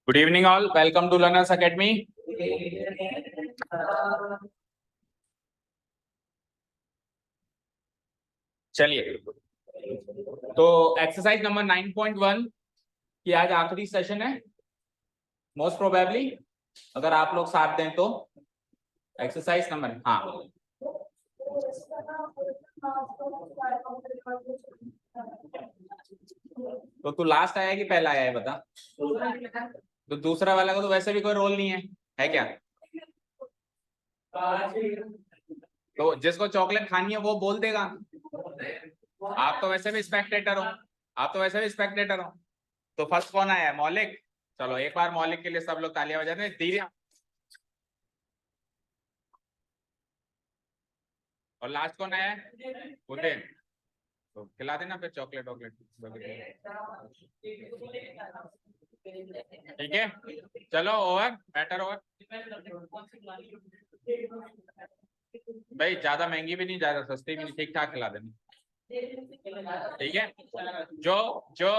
Good evening all, welcome to Learners Academy. चलिए, तो exercise number 9.1 की आज आखिरी सेशन है मोस्ट प्रोबेबली, अगर आप लोग साथ दें तो। एक्सरसाइज नंबर, हाँ, तो तू लास्ट आया कि पहला आया है बता। तो दूसरा वाला का तो वैसे भी कोई रोल नहीं है क्या? तो जिसको चॉकलेट खानी है वो बोल देगा। आप तो वैसे भी स्पेक्टेटर हो, आप तो वैसे भी स्पेक्टेटर हो। तो फर्स्ट कौन आया है? मौलिक। चलो एक बार मौलिक के लिए सब लोग तालियां बजाते हैं। धीरे। और लास्ट कौन आया है? उदय। तो खिला देना फिर चॉकलेट वॉकलेट। ठीक है, चलो ओवर, बैटर ओवर। भाई ज्यादा महंगी भी नहीं, ज्यादा सस्ती भी नहीं, ठीक ठाक खिला देना। ठीक है, जो जो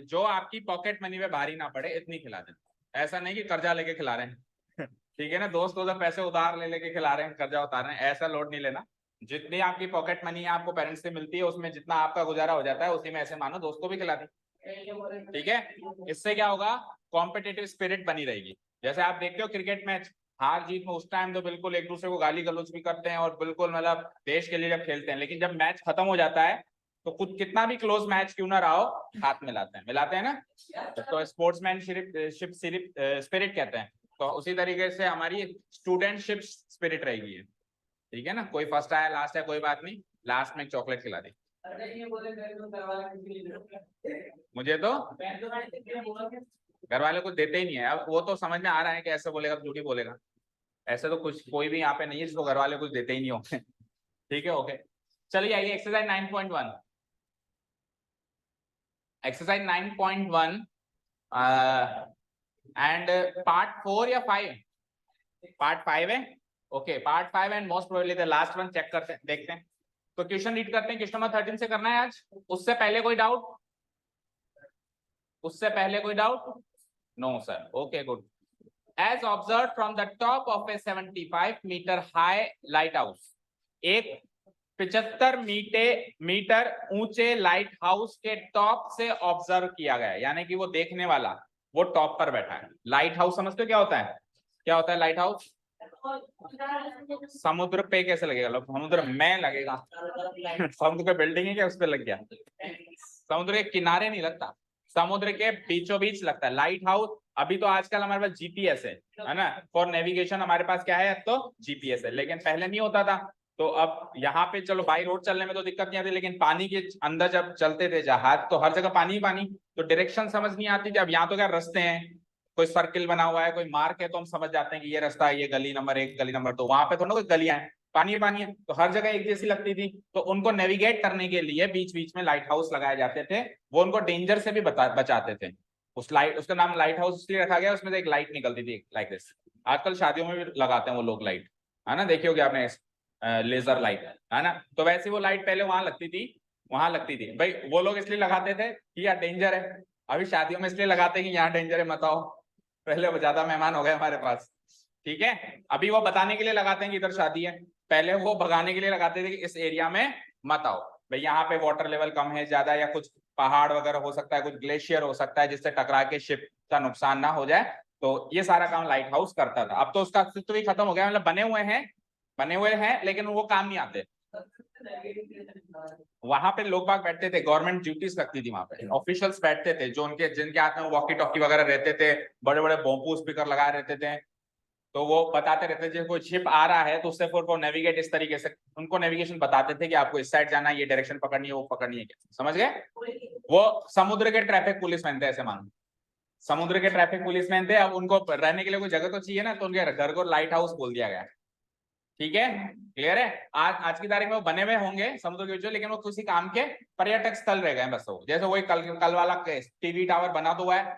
जो आपकी पॉकेट मनी में भारी ना पड़े इतनी खिला देना। ऐसा नहीं कि कर्जा लेके खिला रहे हैं। ठीक है ना, दोस्त उधर पैसे उधार ले लेके खिला रहे हैं, कर्जा उतार रहे हैं, ऐसा लोड नहीं लेना। जितनी आपकी पॉकेट मनी आपको पेरेंट्स से मिलती है उसमें जितना आपका गुजारा हो जाता है उसी में ऐसे मानो दोस्त को भी खिला दी। ठीक है, इससे क्या होगा? कॉम्पिटिटिव स्पिरिट बनी रहेगी। जैसे आप देखते हो क्रिकेट मैच, हार जीत में उस टाइम तो बिल्कुल एक दूसरे को गाली गलौज भी करते हैं और बिल्कुल मतलब देश के लिए जब खेलते हैं, लेकिन जब मैच खत्म हो जाता है तो कुछ कितना भी क्लोज मैच क्यों ना रहा हो, हाथ मिलाते हैं ना। तो स्पोर्ट्समैनशिप स्पिरिट कहते हैं। तो उसी तरीके से हमारी स्टूडेंटशिप स्पिरिट रहेगी। ठीक है ना, कोई फर्स्ट आया लास्ट है कोई बात नहीं, लास्ट में चॉकलेट खिला दी। मुझे तो घर वाले कुछ देते ही नहीं है। अब वो तो समझ में आ रहा है कि ऐसे बोलेगा झूठी बोलेगा। ऐसे तो कुछ कोई भी यहाँ पे नहीं है जिसको घर वाले कुछ देते ही नहीं होंगे। ठीक है, ओके। चलिए आइए एक्सरसाइज 9.1। एक्सरसाइज 9.1 एंड पार्ट 4 या 5? पार्ट 5 है। Okay, part 5 and most probably the last one. Check करते हैं, देखते हैं। तो क्वेश्चन रीड करते हैं। क्वेश्चन नंबर 13 से करना है आज। उससे पहले कोई डाउट? उससे पहले कोई doubt? No sir, okay good. As observed from the top of a 75-meter high lighthouse, एक 75 मीटर ऊंचे लाइट हाउस के टॉप से ऑब्जर्व किया गया, यानी कि वो देखने वाला वो टॉप पर बैठा है। लाइट हाउस समझते हो क्या होता है? क्या होता है लाइट हाउस? समुद्र पे कैसे लगेगा? समुद्र में लगेगा। समुद्र पे बिल्डिंग है क्या, उस पर लग गया? समुद्र के किनारे नहीं लगता, समुद्र के बीचों बीच लगता है लाइट हाउस। अभी तो आजकल हमारे पास जीपीएस है ना, फॉर नेविगेशन हमारे पास क्या है? तो जीपीएस है, लेकिन पहले नहीं होता था। तो अब यहाँ पे चलो बाई रोड चलने में तो दिक्कत नहीं आती, लेकिन पानी के अंदर जब चलते थे जहाज तो हर जगह पानी ही पानी, तो डायरेक्शन समझ नहीं आती थी। अब यहाँ तो क्या रास्ते हैं, कोई सर्किल बना हुआ है, कोई मार्क है, तो हम समझ जाते हैं कि ये रास्ता है, ये गली नंबर 1 गली नंबर 2। वहां पे थोड़ा कोई गलियां हैं, पानी पानी है, तो हर जगह एक जैसी लगती थी। तो उनको नेविगेट करने के लिए बीच बीच में लाइट हाउस लगाए जाते थे। वो उनको डेंजर से भी बचाते थे। उस लाइट, उसका नाम लाइट हाउस इसलिए रखा गया, उसमें से एक लाइट निकलती थी लाइक दिस। आजकल शादियों में भी लगाते हैं वो लोग लाइट, है ना, देखिए होगे आपने, लेजर लाइट, है ना। तो वैसे वो लाइट पहले वहां लगती थी, वहां लगती थी भाई। वो लोग इसलिए लगाते थे कि यार डेंजर है। अभी शादियों में इसलिए लगाते हैं कि यहाँ डेंजर है मत आओ। पहले वो ज्यादा मेहमान हो गए हमारे पास। ठीक है, अभी वो बताने के लिए लगाते हैं कि इधर शादी है, पहले वो भगाने के लिए लगाते थे कि इस एरिया में मत आओ भाई, यहाँ पे वाटर लेवल कम है ज्यादा, या कुछ पहाड़ वगैरह हो सकता है, कुछ ग्लेशियर हो सकता है जिससे टकरा के शिप का नुकसान ना हो जाए। तो ये सारा काम लाइट हाउस करता था। अब तो उसका अस्तित्व भी खत्म हो गया, मतलब बने हुए हैं लेकिन वो काम नहीं आते। वहां पे लोग बाग बैठते थे, गवर्नमेंट ड्यूटीज लगती थी वहां पे, ऑफिशियल्स बैठते थे जो उनके जिनके हाथ में वॉकी टॉकी वगैरह रहते थे, बड़े बड़े बोम्पू स्पीकर लगाए रहते थे। तो वो बताते रहते थे कोई शिप आ रहा है तो उससे फिर वो नेविगेट इस तरीके से, उनको नेविगेशन बताते थे कि आपको इस साइड जाना है, ये डायरेक्शन पकड़नी है, वो पकड़नी है, समझ गए? वो समुद्र के ट्रैफिक पुलिसमैन थे, ऐसे मानो समुद्र के ट्रैफिक पुलिसमैन थे। अब उनको रहने के लिए कोई जगह तो चाहिए ना, तो उनके घर को लाइट हाउस बोल दिया गया। ठीक है, क्लियर है? आज की तारीख में वो बने हुए होंगे समुद्र के बीच, लेकिन वो किसी काम के पर्यटक स्थल रह गए बस। वो जैसे वही कल वाला टीवी टावर बना तो हुआ है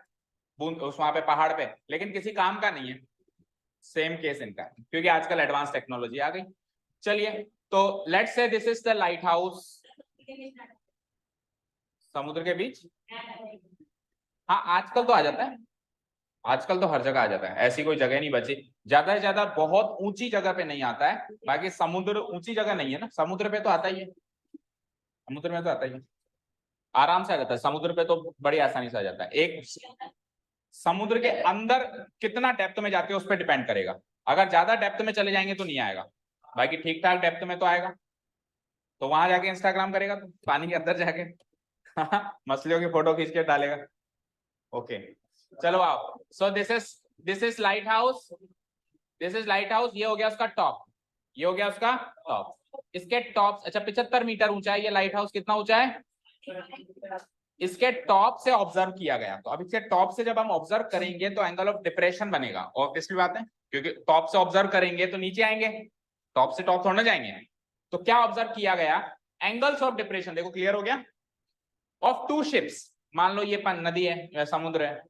उस वहां पे पहाड़ पे, लेकिन किसी काम का नहीं है। सेम केस इनका, क्योंकि आजकल एडवांस टेक्नोलॉजी आ गई। चलिए, तो let's say this is the light house. समुद्र के बीच, हाँ आजकल तो आ जाता है। आजकल तो हर जगह आ जाता है, ऐसी कोई जगह नहीं बची। ज्यादा से ज्यादा बहुत ऊंची जगह पे नहीं आता है, बाकी समुद्र ऊंची जगह नहीं है ना, समुद्र पे तो आता ही है, समुद्र में तो आता ही है, आराम से आ जाता है समुद्र पे तो, बड़ी आसानी से आ जाता है। एक समुद्र के अंदर कितना डेप्थ में जाते हो उस पर डिपेंड करेगा, अगर ज्यादा डेप्थ में चले जाएंगे तो नहीं आएगा, बाकी ठीक ठाक डेप्थ में तो आएगा। तो वहां जाके इंस्टाग्राम करेगा तो पानी के अंदर जाके मछलियों की फोटो खींच के डालेगा। ओके चलो आओ, so this is light house, this is light house, ये हो गया उसका टॉप, ये हो गया उसका टॉप। इसके टॉप, अच्छा 75 मीटर ऊंचा है ये लाइट हाउस, कितना ऊंचा है? इसके टॉप से ऑब्जर्व किया गया, तो अब इसके टॉप से जब हम ऑब्जर्व करेंगे तो एंगल ऑफ डिप्रेशन बनेगा, ऑब्वियसली बात है, क्योंकि टॉप से ऑब्जर्व करेंगे तो नीचे आएंगे, टॉप से टॉप थोड़ा जाएंगे। तो क्या ऑब्जर्व किया गया? एंगल्स ऑफ डिप्रेशन, देखो क्लियर हो गया, ऑफ टू शिप्स। मान लो ये नदी है या समुद्र है,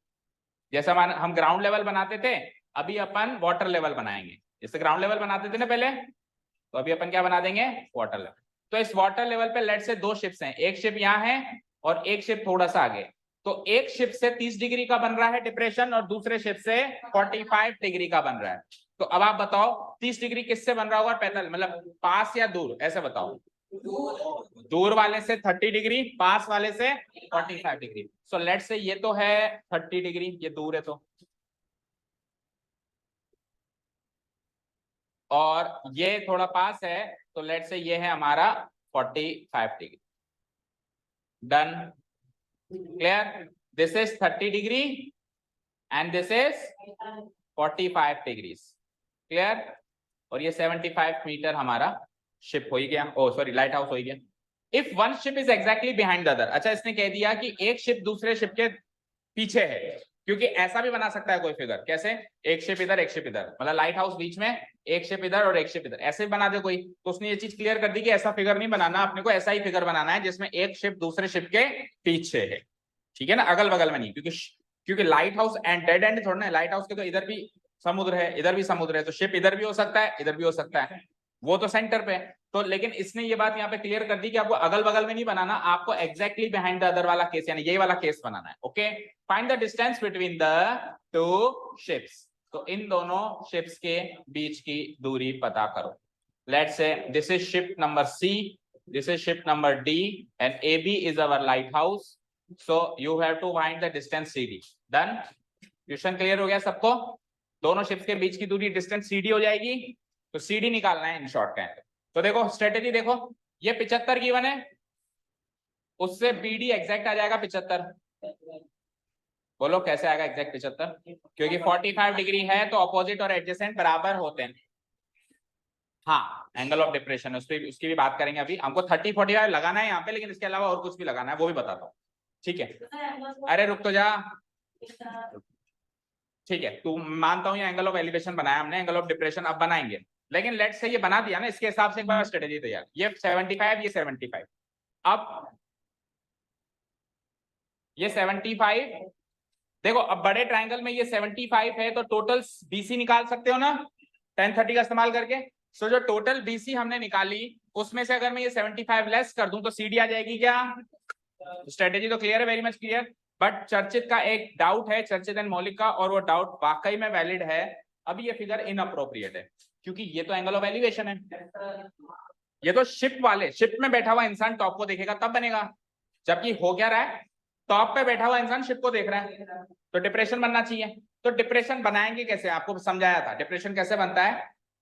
जैसे हम ग्राउंड लेवल बनाते थे, अभी अपन वाटर लेवल बनाएंगे। जैसे ग्राउंड लेवल बनाते थे ना पहले, तो अभी अपन क्या बना देंगे? Water level. तो इस वाटर लेवल पे लेट से दो शिप्स हैं, एक शिप यहाँ है और एक शिप थोड़ा सा आगे। तो एक शिप से 30 डिग्री का बन रहा है डिप्रेशन और दूसरे शिप से 45 डिग्री का बन रहा है। तो अब आप बताओ 30 डिग्री किससे बन रहा होगा? 45, मतलब पास या दूर, ऐसे बताओ। दूर वाले से 30 डिग्री, पास वाले से 45 डिग्री। सो लेट से ये तो है 30 डिग्री, ये दूर है तो, और ये थोड़ा पास है, तो लेट से ये है हमारा 45 degree. Done, clear? This is 30 degree and this is 45 degrees, clear? और ये 75 मीटर हमारा शिप हो ही गया, ओ सॉरी लाइट हाउस हो ही गया। If one ship is exactly behind the other, अच्छा इसने कह दिया कि एक शिप दूसरे शिप के पीछे है, क्योंकि ऐसा भी बना सकता है कोई फिगर, कैसे? एक शिप इधर एक शिप इधर, मतलब लाइट हाउस बीच में, एक शिप इधर और एक शिप इधर, ऐसे भी बना दे कोई। तो उसने ये चीज क्लियर कर दी कि ऐसा फिगर नहीं बनाना, अपने को ऐसा ही फिगर बनाना है जिसमें एक शिप दूसरे शिप के पीछे है, ठीक है ना, अगल बगल में नहीं, क्योंकि light house and dead and थोड़ा ना, लाइट हाउस के तो इधर भी समुद्र है इधर भी समुद्र है, तो शिप इधर भी हो सकता है इधर भी हो सकता है, वो तो सेंटर पे है। तो लेकिन इसने ये बात यहाँ पे क्लियर कर दी कि आपको अगल बगल में नहीं बनाना, आपको एग्जैक्टली बिहाइंड द अदर वाला केस, यानी यही वाला केस बनाना है। Okay, find the distance between the two ships, तो इन दोनों शिप्स के बीच की दूरी पता करो। Let's say this is ship number C, this is ship number D and A B is our lighthouse, so you have to find the distance C D. Done, question clear हो गया सबको? दोनों ships के बीच की दूरी distance C D हो जाएगी, तो सी डी निकालना है इन शॉर्ट का। तो देखो स्ट्रेटेजी देखो, ये 75 गिवन है, उससे बीडी एग्जैक्ट आ जाएगा 75। बोलो कैसे आएगा एग्जैक्ट 75? क्योंकि 45 डिग्री है तो अपोजिट और एडजेसेंट बराबर होते हैं। हाँ एंगल ऑफ डिप्रेशन उसकी भी बात करेंगे अभी, हमको 30 45 लगाना है यहाँ पे, लेकिन इसके अलावा और कुछ भी लगाना है वो भी बताता हूँ, ठीक है? अरे रुक तो जा, ठीक है तू, मानता हूँ ये एंगल ऑफ एलिवेशन बनाया हमने, एंगल ऑफ डिप्रेशन अब बनाएंगे, लेकिन लेट से ये बना दिया ना, इसके हिसाब से एक बार स्ट्रेटेजी तैयार, ये 75 ये 75, अब ये 75, देखो अब बड़े ट्रायंगल में ये 75 है तो टोटल बीसी निकाल सकते हो ना tan 30 का इस्तेमाल करके। सो जो टोटल बीसी हमने निकाली उसमें से अगर मैं ये 75 लेस कर दूं तो सीडी आ जाएगी क्या? स्ट्रेटेजी तो क्लियर है, वेरी मच क्लियर। बट चर्चित का एक डाउट है, चर्चित एंड मौलिक का, और वो डाउट वाकई में वैलिड है। अभी ये फिगर इनअप्रोप्रिएट है क्योंकि ये तो एंगल ऑफ एलिवेशन है, ये तो शिप में बैठा हुआ इंसान टॉप को देखेगा तब बनेगा, जबकि हो क्या रहा है, टॉप पे बैठा हुआ इंसान शिप को देख रहा है, तो डिप्रेशन बनना चाहिए। तो डिप्रेशन बनाएंगे कैसे, आपको समझाया था डिप्रेशन कैसे बनता है,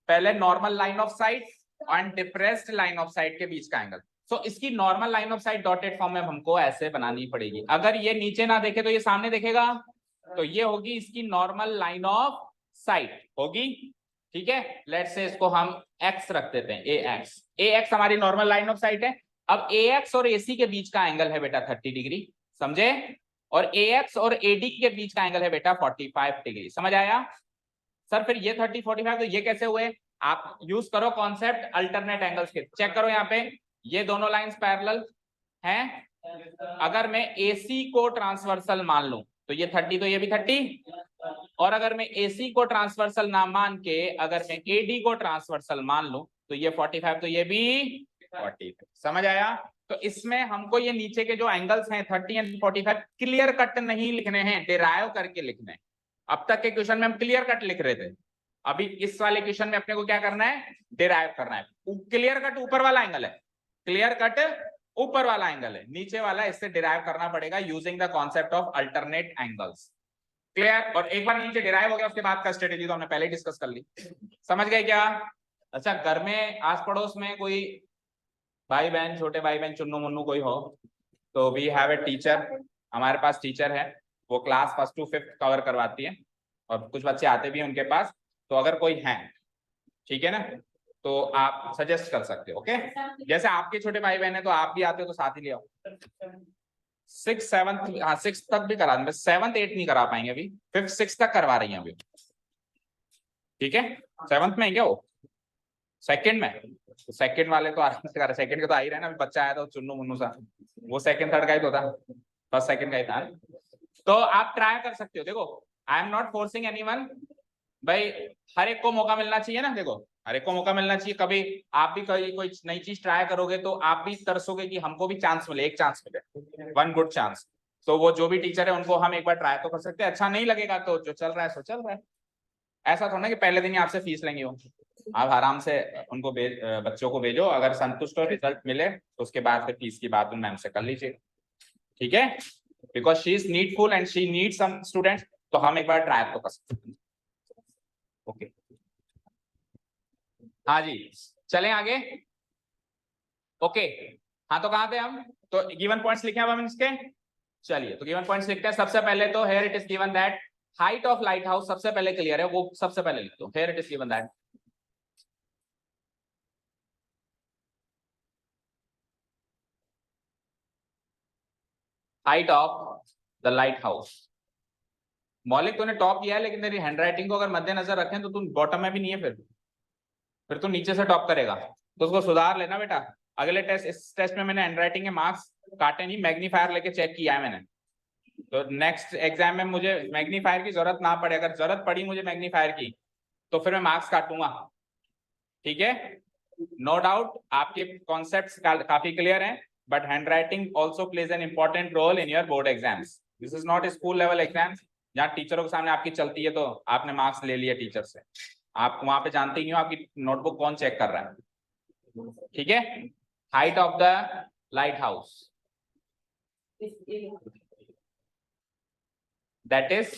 पहले normal line of site and depressed line of site के बीच का एंगल। सो इसकी normal line of site dotted form में हमको ऐसे बनानी पड़ेगी, अगर ये नीचे ना देखे तो ये सामने देखेगा, तो ये होगी इसकी नॉर्मल लाइन ऑफ साइट होगी, ठीक है? लेट्स से इसको हम x रख देते हैं, ax हमारी नॉर्मल लाइन ऑफ साइट है। अब ax और ac के बीच का एंगल है बेटा 30 डिग्री, समझे? और ax और ad के बीच का एंगल है बेटा 45 डिग्री, समझ आया? सर फिर ये 30 45 तो ये कैसे हुए? आप यूज करो कॉन्सेप्ट अल्टरनेट एंगल्स के, चेक करो यहाँ पे, ये दोनों लाइंस पैरेलल हैं, अगर मैं AC को ट्रांसवर्सल मान लूं तो ये 30 तो ये भी 30, और अगर मैं AC को ट्रांसवर्सल ना मान के अगर मैं AD को ट्रांसवर्सल मान लूं तो ये 45 तो ये भी 40, समझ आया? तो इसमें हमको ये नीचे के जो एंगल्स हैं 30 एंड 45 क्लियर कट नहीं लिखने हैं, डिराइव करके लिखने हैं। अब तक के क्वेश्चन में हम क्लियर कट लिख रहे थे, अभी इस वाले क्वेश्चन में अपने को क्या करना है, डिराइव करना है। क्लियर कट ऊपर वाला एंगल है, क्लियर कट ऊपर वाला एंगल है, नीचे वाला इससे डिराइव करना पड़ेगा using the concept of alternate angles. Clear? और एक बार नीचे डिराइव हो गया उसके बाद का स्ट्रेटेजी तो हमने पहले ही डिस्कस कर ली, समझ गए क्या? अच्छा, घर में आस पड़ोस में कोई भाई बहन, छोटे भाई बहन, चुन्नू मुन्नू कोई हो तो वी हैव ए टीचर, हमारे पास टीचर है, वो क्लास 1 to 5 कवर करवाती है और कुछ बच्चे आते भी हैं उनके पास, तो अगर कोई है, ठीक है ना, तो आप सजेस्ट कर सकते हो। ओके, जैसे आपके छोटे भाई बहन है तो आप भी आते हो तो साथ ही ले आओ। 6th 7th, हाँ 6th तक भी करा देंगे, 7th 8th नहीं करा पाएंगे अभी, 5th 6th तक करवा रही हैं अभी, ठीक है? 7th में है क्या वो? सेकंड में, तो सेकंड वाले तो आराम से कर, सेकंड के तो आ ही रहे ना, अभी बच्चा आया था चुन्नू मुन्नू सा, वो सेकंड थर्ड का ही तो था, फर्स्ट सेकंड का ही था। तो आप ट्राई कर सकते हो, देखो I am not forcing anyone, भाई हर एक को मौका मिलना चाहिए ना, देखो हर एक को मौका मिलना चाहिए, कभी आप भी कोई नई चीज ट्राई करोगे तो आप भी तरसोगे कि हमको भी चांस मिले, एक चांस मिले, वन गुड चांस। तो वो जो भी टीचर है उनको हम एक बार ट्राई तो कर सकते हैं, अच्छा नहीं लगेगा तो जो चल रहा है सो चल रहा है, ऐसा थोड़ा ना कि पहले दिन ही आपसे फीस लेंगे वो, आप आराम से उनको बच्चों को भेजो, अगर संतुष्ट हो रिजल्ट मिले तो उसके बाद फिर फीस की बात मैम से कर लीजिए, ठीक है? Because she is needful and she need some students, तो हम एक बार ट्राई तो कर सकते हैं। ओके, हाँ जी, चलें आगे। ओके, हाँ तो कहाँ थे हम, तो गिवन पॉइंट्स लिखे अब हम इसके, चलिए तो गिवन पॉइंट्स लिखते हैं। सबसे पहले तो here it is given that height of lighthouse, सबसे पहले क्लियर है वो, सबसे पहले लिख दो, here it is given that height of the lighthouse. Maulik तूने टॉप किया है, लेकिन तेरी हैंडराइटिंग को अगर मद्देनजर रखें तो तू बॉटम में भी नहीं है, फिर तू नीचे से टॉप करेगा, तो उसको सुधार लेना बेटा। अगले टेस्ट, इस टेस्ट में मैंने हैंडराइटिंग के मार्क्स काटे नहीं, मैग्नीफायर लेके चेक किया है मैंने, तो नेक्स्ट एग्जाम में मुझे मैग्नीफायर की जरूरत ना पड़े, अगर जरूरत पड़ी मुझे मैग्नीफायर की तो फिर मैं मार्क्स काटूंगा, ठीक है? नो डाउट आपके कॉन्सेप्ट्स काफी क्लियर हैं, but handwriting also plays an important role in your board exams. This is not school level exams जहाँ टीचरों के सामने आपकी चलती है तो आपने मार्क्स ले लिया टीचर से, आप वहां पे जानते ही नहीं हो आपकी नोटबुक कौन चेक कर रहा है, ठीक है? Height of the lighthouse that is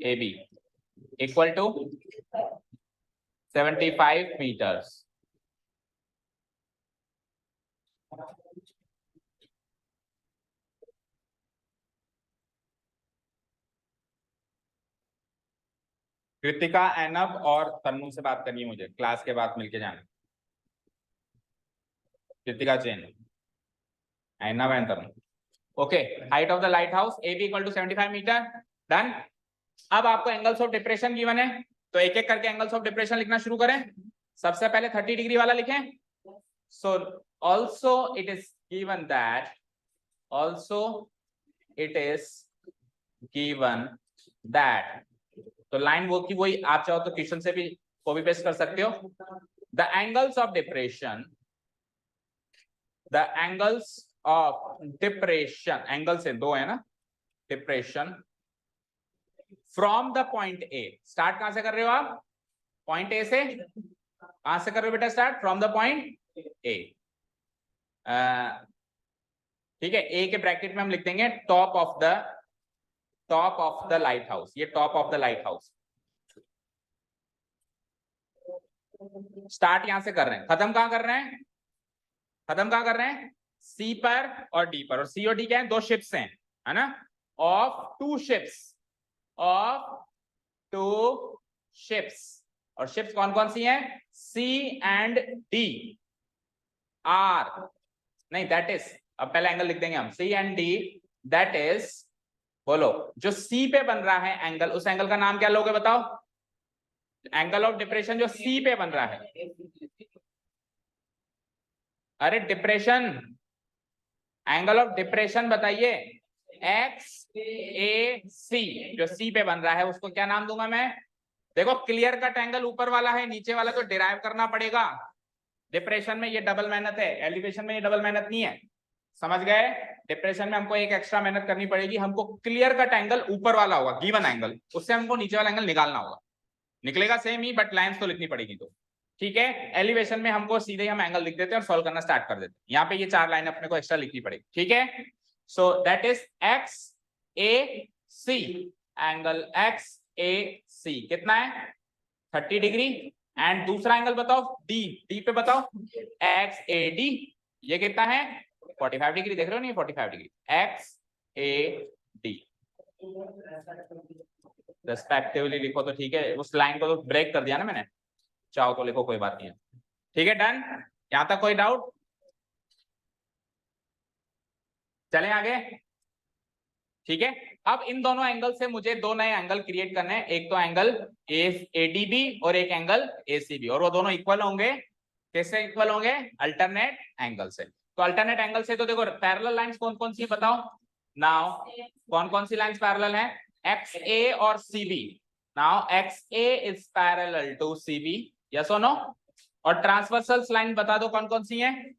AB equal to 75 meters। Kritika, Enab और तन्नू से बात करनी है मुझे, क्लास के बाद मिलके जाना। Kritika, Jain, Enab and Tannu. Okay, height of the lighthouse AB equal to 75 meter, done. अब आपको एंगल्स ऑफ डिप्रेशन गिवन है, तो एक एक करके एंगल्स ऑफ डिप्रेशन लिखना शुरू करें। सबसे पहले 30 डिग्री वाला लिखें। So also it is given that, also it is given that, तो लाइन वो की वही, आप चाहो तो क्वेश्चन से भी कॉपी पेस्ट कर सकते हो। The angles of depression, the angles of depression, angle से दो है ना, depression from the point A, start कहां से कर रहे हो आप, पॉइंट ए से, कहां से कर रहे हो बेटा start, from the point A, ठीक है? ए के ब्रैकेट में हम लिख देंगे top of the lighthouse, ये top of the lighthouse. Start यहां से कर रहे हैं, खत्म कहां कर रहे हैं, खत्म कहां कर रहे हैं, सी पर और डी पर, और सी और डी क्या है, दो शिप्स हैं, है ना, of two ships, of two ships, और शिप्स कौन कौन सी हैं, सी एंड डी आर, नहीं दैट इज, अब पहले एंगल लिख देंगे हम, C and D, that is, बोलो जो सी पे बन रहा है एंगल, उस एंगल का नाम क्या लोगे बताओ, एंगल ऑफ डिप्रेशन जो सी पे बन रहा है, अरे डिप्रेशन, एंगल ऑफ डिप्रेशन बताइए, XAC, जो सी पे बन रहा है उसको क्या नाम दूंगा मैं, देखो क्लियर कट एंगल ऊपर वाला है, नीचे वाला तो डिराइव करना पड़ेगा, डिप्रेशन में ये डबल मेहनत है, एलिवेशन में ये डबल मेहनत नहीं है। समझ गए? डिप्रेशन में हमको एक एक्स्ट्रा मेहनत करनी पड़ेगी, हमको क्लियर कट एंगल ऊपर वाला होगा गिवन एंगल, उससे हमको नीचे वाला एंगल निकालना होगा। निकलेगा सेम ही बट लाइंस तो लिखनी पड़ेगी। तो ठीक है, एलिवेशन में हमको सीधे हम एंगल लिख देते हैं और सॉल्व करना स्टार्ट कर देते हैं। यहाँ पे ये 4 लाइन अपने को एक्स्ट्रा लिखनी पड़ेगी। ठीक है, so that is X A C, angle X A C कितना है 30 डिग्री। एंड दूसरा एंगल बताओ डी, डी पे बताओ एक्स ए डी, ये कितना है 45 डिग्री। देख रहे हो नहीं 45 degree x A D. Respectively लिखो तो ठीक है, उस लाइन को तो ब्रेक कर दिया ना मैंने, चाहो तो लिखो कोई बात नहीं है। ठीक है डन, यहां तक कोई डाउट? चलें आगे। ठीक है, अब इन दोनों एंगल से मुझे 2 नए एंगल क्रिएट करने हैं, एक तो एंगल एडीबी और एक एंगल एसीबी, और वो दोनों इक्वल होंगे। कैसे इक्वल होंगे? अल्टरनेट एंगल से। तो अल्टरनेट एंगल से तो देखो पैरेलल लाइंस कौन कौन सी बताओ नाउ, कौन कौन सी लाइंस पैरेलल हैं? एक्स ए और CB. Now X A is parallel to CB, yes और नो? और ट्रांसवर्सल लाइन बता दो कौन कौन सी हैं,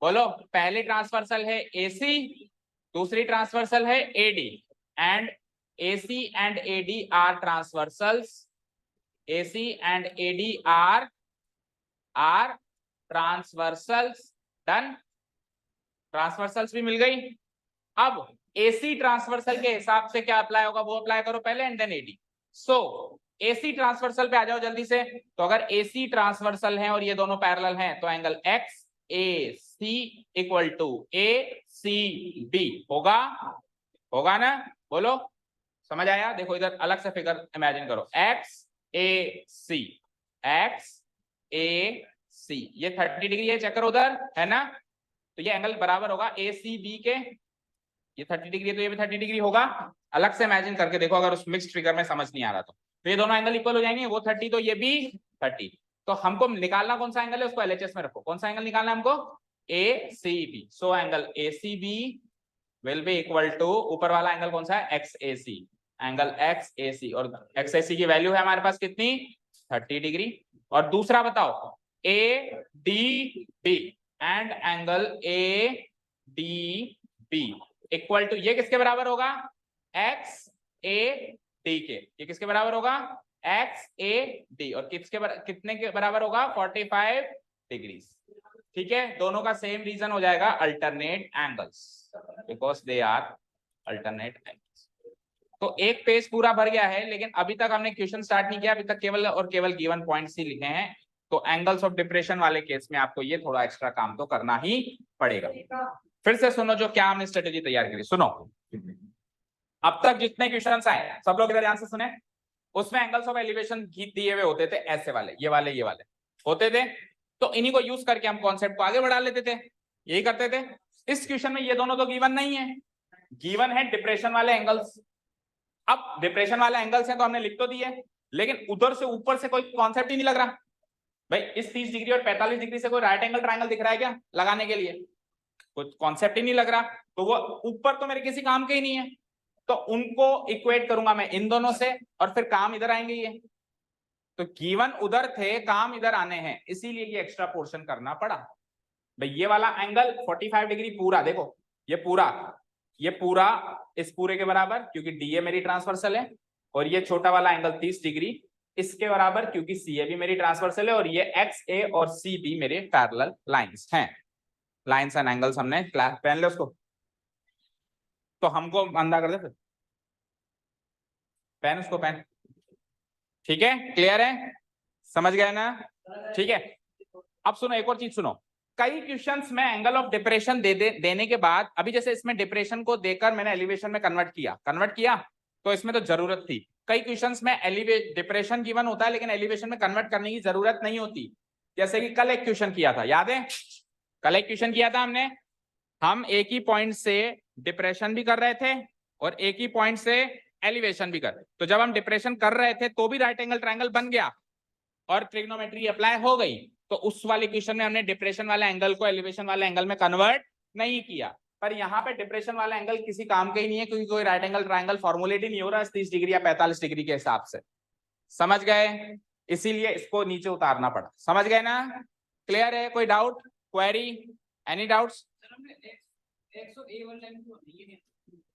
बोलो। पहली ट्रांसवर्सल है एसी, दूसरी ट्रांसवर्सल है AD, and AC and AD are transversals. AC and AD are transversals. Done. Transversals भी मिल गई। अब AC ट्रांसवर्सल के हिसाब से क्या अप्लाई होगा वो अप्लाई करो पहले and then AD। So AC transversal पे आ जाओ जल्दी से। तो अगर AC ट्रांसवर्सल है और ये दोनों पैरेलल हैं तो angle XAC equal to ACB होगा, होगा ना? बोलो समझ आया? देखो इधर अलग से फिगर इमेजिन करो, XAC, XAC ये 30 डिग्री है, चेक करो उधर है ना? तो ये एंगल बराबर होगा ACB के, ये 30 डिग्री है तो ये भी 30 डिग्री होगा। अलग से इमेजिन करके देखो, अगर उस मिक्स्ड फिगर में समझ नहीं आ रहा तो ये दोनों एंगल इक्वल हो जाएंगे, वो 30 तो ये भी 30। तो हमको निकालना कौन सा एंगल है उसको LHS में रखो, कौन सा एंगल निकालना है हमको? ACB। So angle ACB will be equal to, ऊपर वाला एंगल कौन सा है? XAC, एंगल XAC, और XAC की वैल्यू है हमारे पास कितनी 30 डिग्री। और दूसरा बताओ ADB and angle ADB equal to, ये किसके बराबर होगा? XAD के। ये किसके बराबर होगा? XAD। और कितने के बराबर होगा? 45 डिग्री। ठीक है, दोनों का सेम रीजन हो जाएगा alternate angles, because they are alternate angles. तो एक पेज पूरा भर गया है, लेकिन अभी तक हमने क्वेश्चन स्टार्ट नहीं किया, अभी तक केवल और केवल गिवन पॉइंट्स ही लिखे हैं। तो एंगल्स ऑफ डिप्रेशन वाले केस में आपको ये थोड़ा एक्स्ट्रा काम तो करना ही पड़ेगा। फिर से सुनो जो क्या हमने स्ट्रेटेजी तैयार की, सुनो। अब तक जितने क्वेश्चंस आए सब लोग इधर ध्यान से सुने, उसमें एंगल्स ऑफ एलिवेशन दिए हुए होते थे, ऐसे वाले, ये वाले होते थे। तो इन्हीं को यूज करके हम कॉन्सेप्ट को आगे बढ़ा लेते थे, यही करते थे। इस क्वेश्चन में ये दोनों तो गिवन नहीं है, गिवन है डिप्रेशन वाले एंगल्स। अब डिप्रेशन वाले एंगल्स हैं तो हमने लिख तो दिए, लेकिन उधर से ऊपर से कोई कॉन्सेप्ट ही नहीं लग रहा। भाई इस 30 डिग्री और 45 डिग्री से कोई राइट एंगल ट्रायंगल दिख रहा है क्या लगाने के लिए? कुछ कॉन्सेप्ट ही नहीं लग रहा। तो वो ऊपर तो मेरे किसी काम के ही नहीं है, तो उनको इक्वेट करूंगा मैं इन दोनों से, और फिर काम इधर आएंगे। ये तो गिवन उधर थे, काम इधर आने हैं, इसीलिए ये एक्स्ट्रा पोर्शन करना पड़ा। भाई ये वाला एंगल 45 डिग्री पूरा देखो, ये पूरा इस पूरे के बराबर, क्योंकि DA मेरी ट्रांसवर्सल है, और ये छोटा वाला एंगल 30 डिग्री इसके बराबर, क्योंकि CA भी मेरी ट्रांसवर्सल है, और ये XA और CB मेरे पैरेलल लाइंस हैं। लाइंस एंड एंगल्स हमने क्लास पहन ले उसको, तो हमको अंधा कर दे फिर, पहन उसको पहन। ठीक है, क्लियर है, समझ गए ना? ठीक है, अब सुनो एक और चीज सुनो। कई क्वेश्चंस में एंगल ऑफ डिप्रेशन देने के बाद, अभी जैसे इसमें डिप्रेशन को देकर मैंने एलिवेशन में कन्वर्ट किया तो इसमें तो जरूरत थी। कई क्वेश्चंस में डिप्रेशन गिवन होता है लेकिन एलिवेशन में कन्वर्ट करने की जरूरत नहीं होती। जैसे कि कल एक क्वेश्चन किया था, याद है? कल एक क्वेश्चन किया था हमने, हम एक ही पॉइंट से डिप्रेशन भी कर रहे थे और एक ही पॉइंट से एलिवेशन भी कर रहे। तो जब हम डिप्रेशन कर रहे थे तो भी राइट एंगल ट्रायंगल बन गया और ट्रिग्नोमेट्री अप्लाई हो गई। तो उस वाले क्वेश्चन में हमने डिप्रेशन वाले एंगल को एलिवेशन वाले एंगल में कन्वर्ट नहीं किया। पर यहाँ पे डिप्रेशन वाला एंगल किसी काम का ही नहीं है, क्योंकि कोई राइट एंगल ट्रायंगल फॉर्मुलेट ही नहीं हो रहा 30 डिग्री या 45 डिग्री के हिसाब से। समझ गए? इसीलिए इसको नीचे उतारना पड़ा। समझ गए ना? क्लियर है? कोई डाउट, क्वेरी, एनी डाउट्स?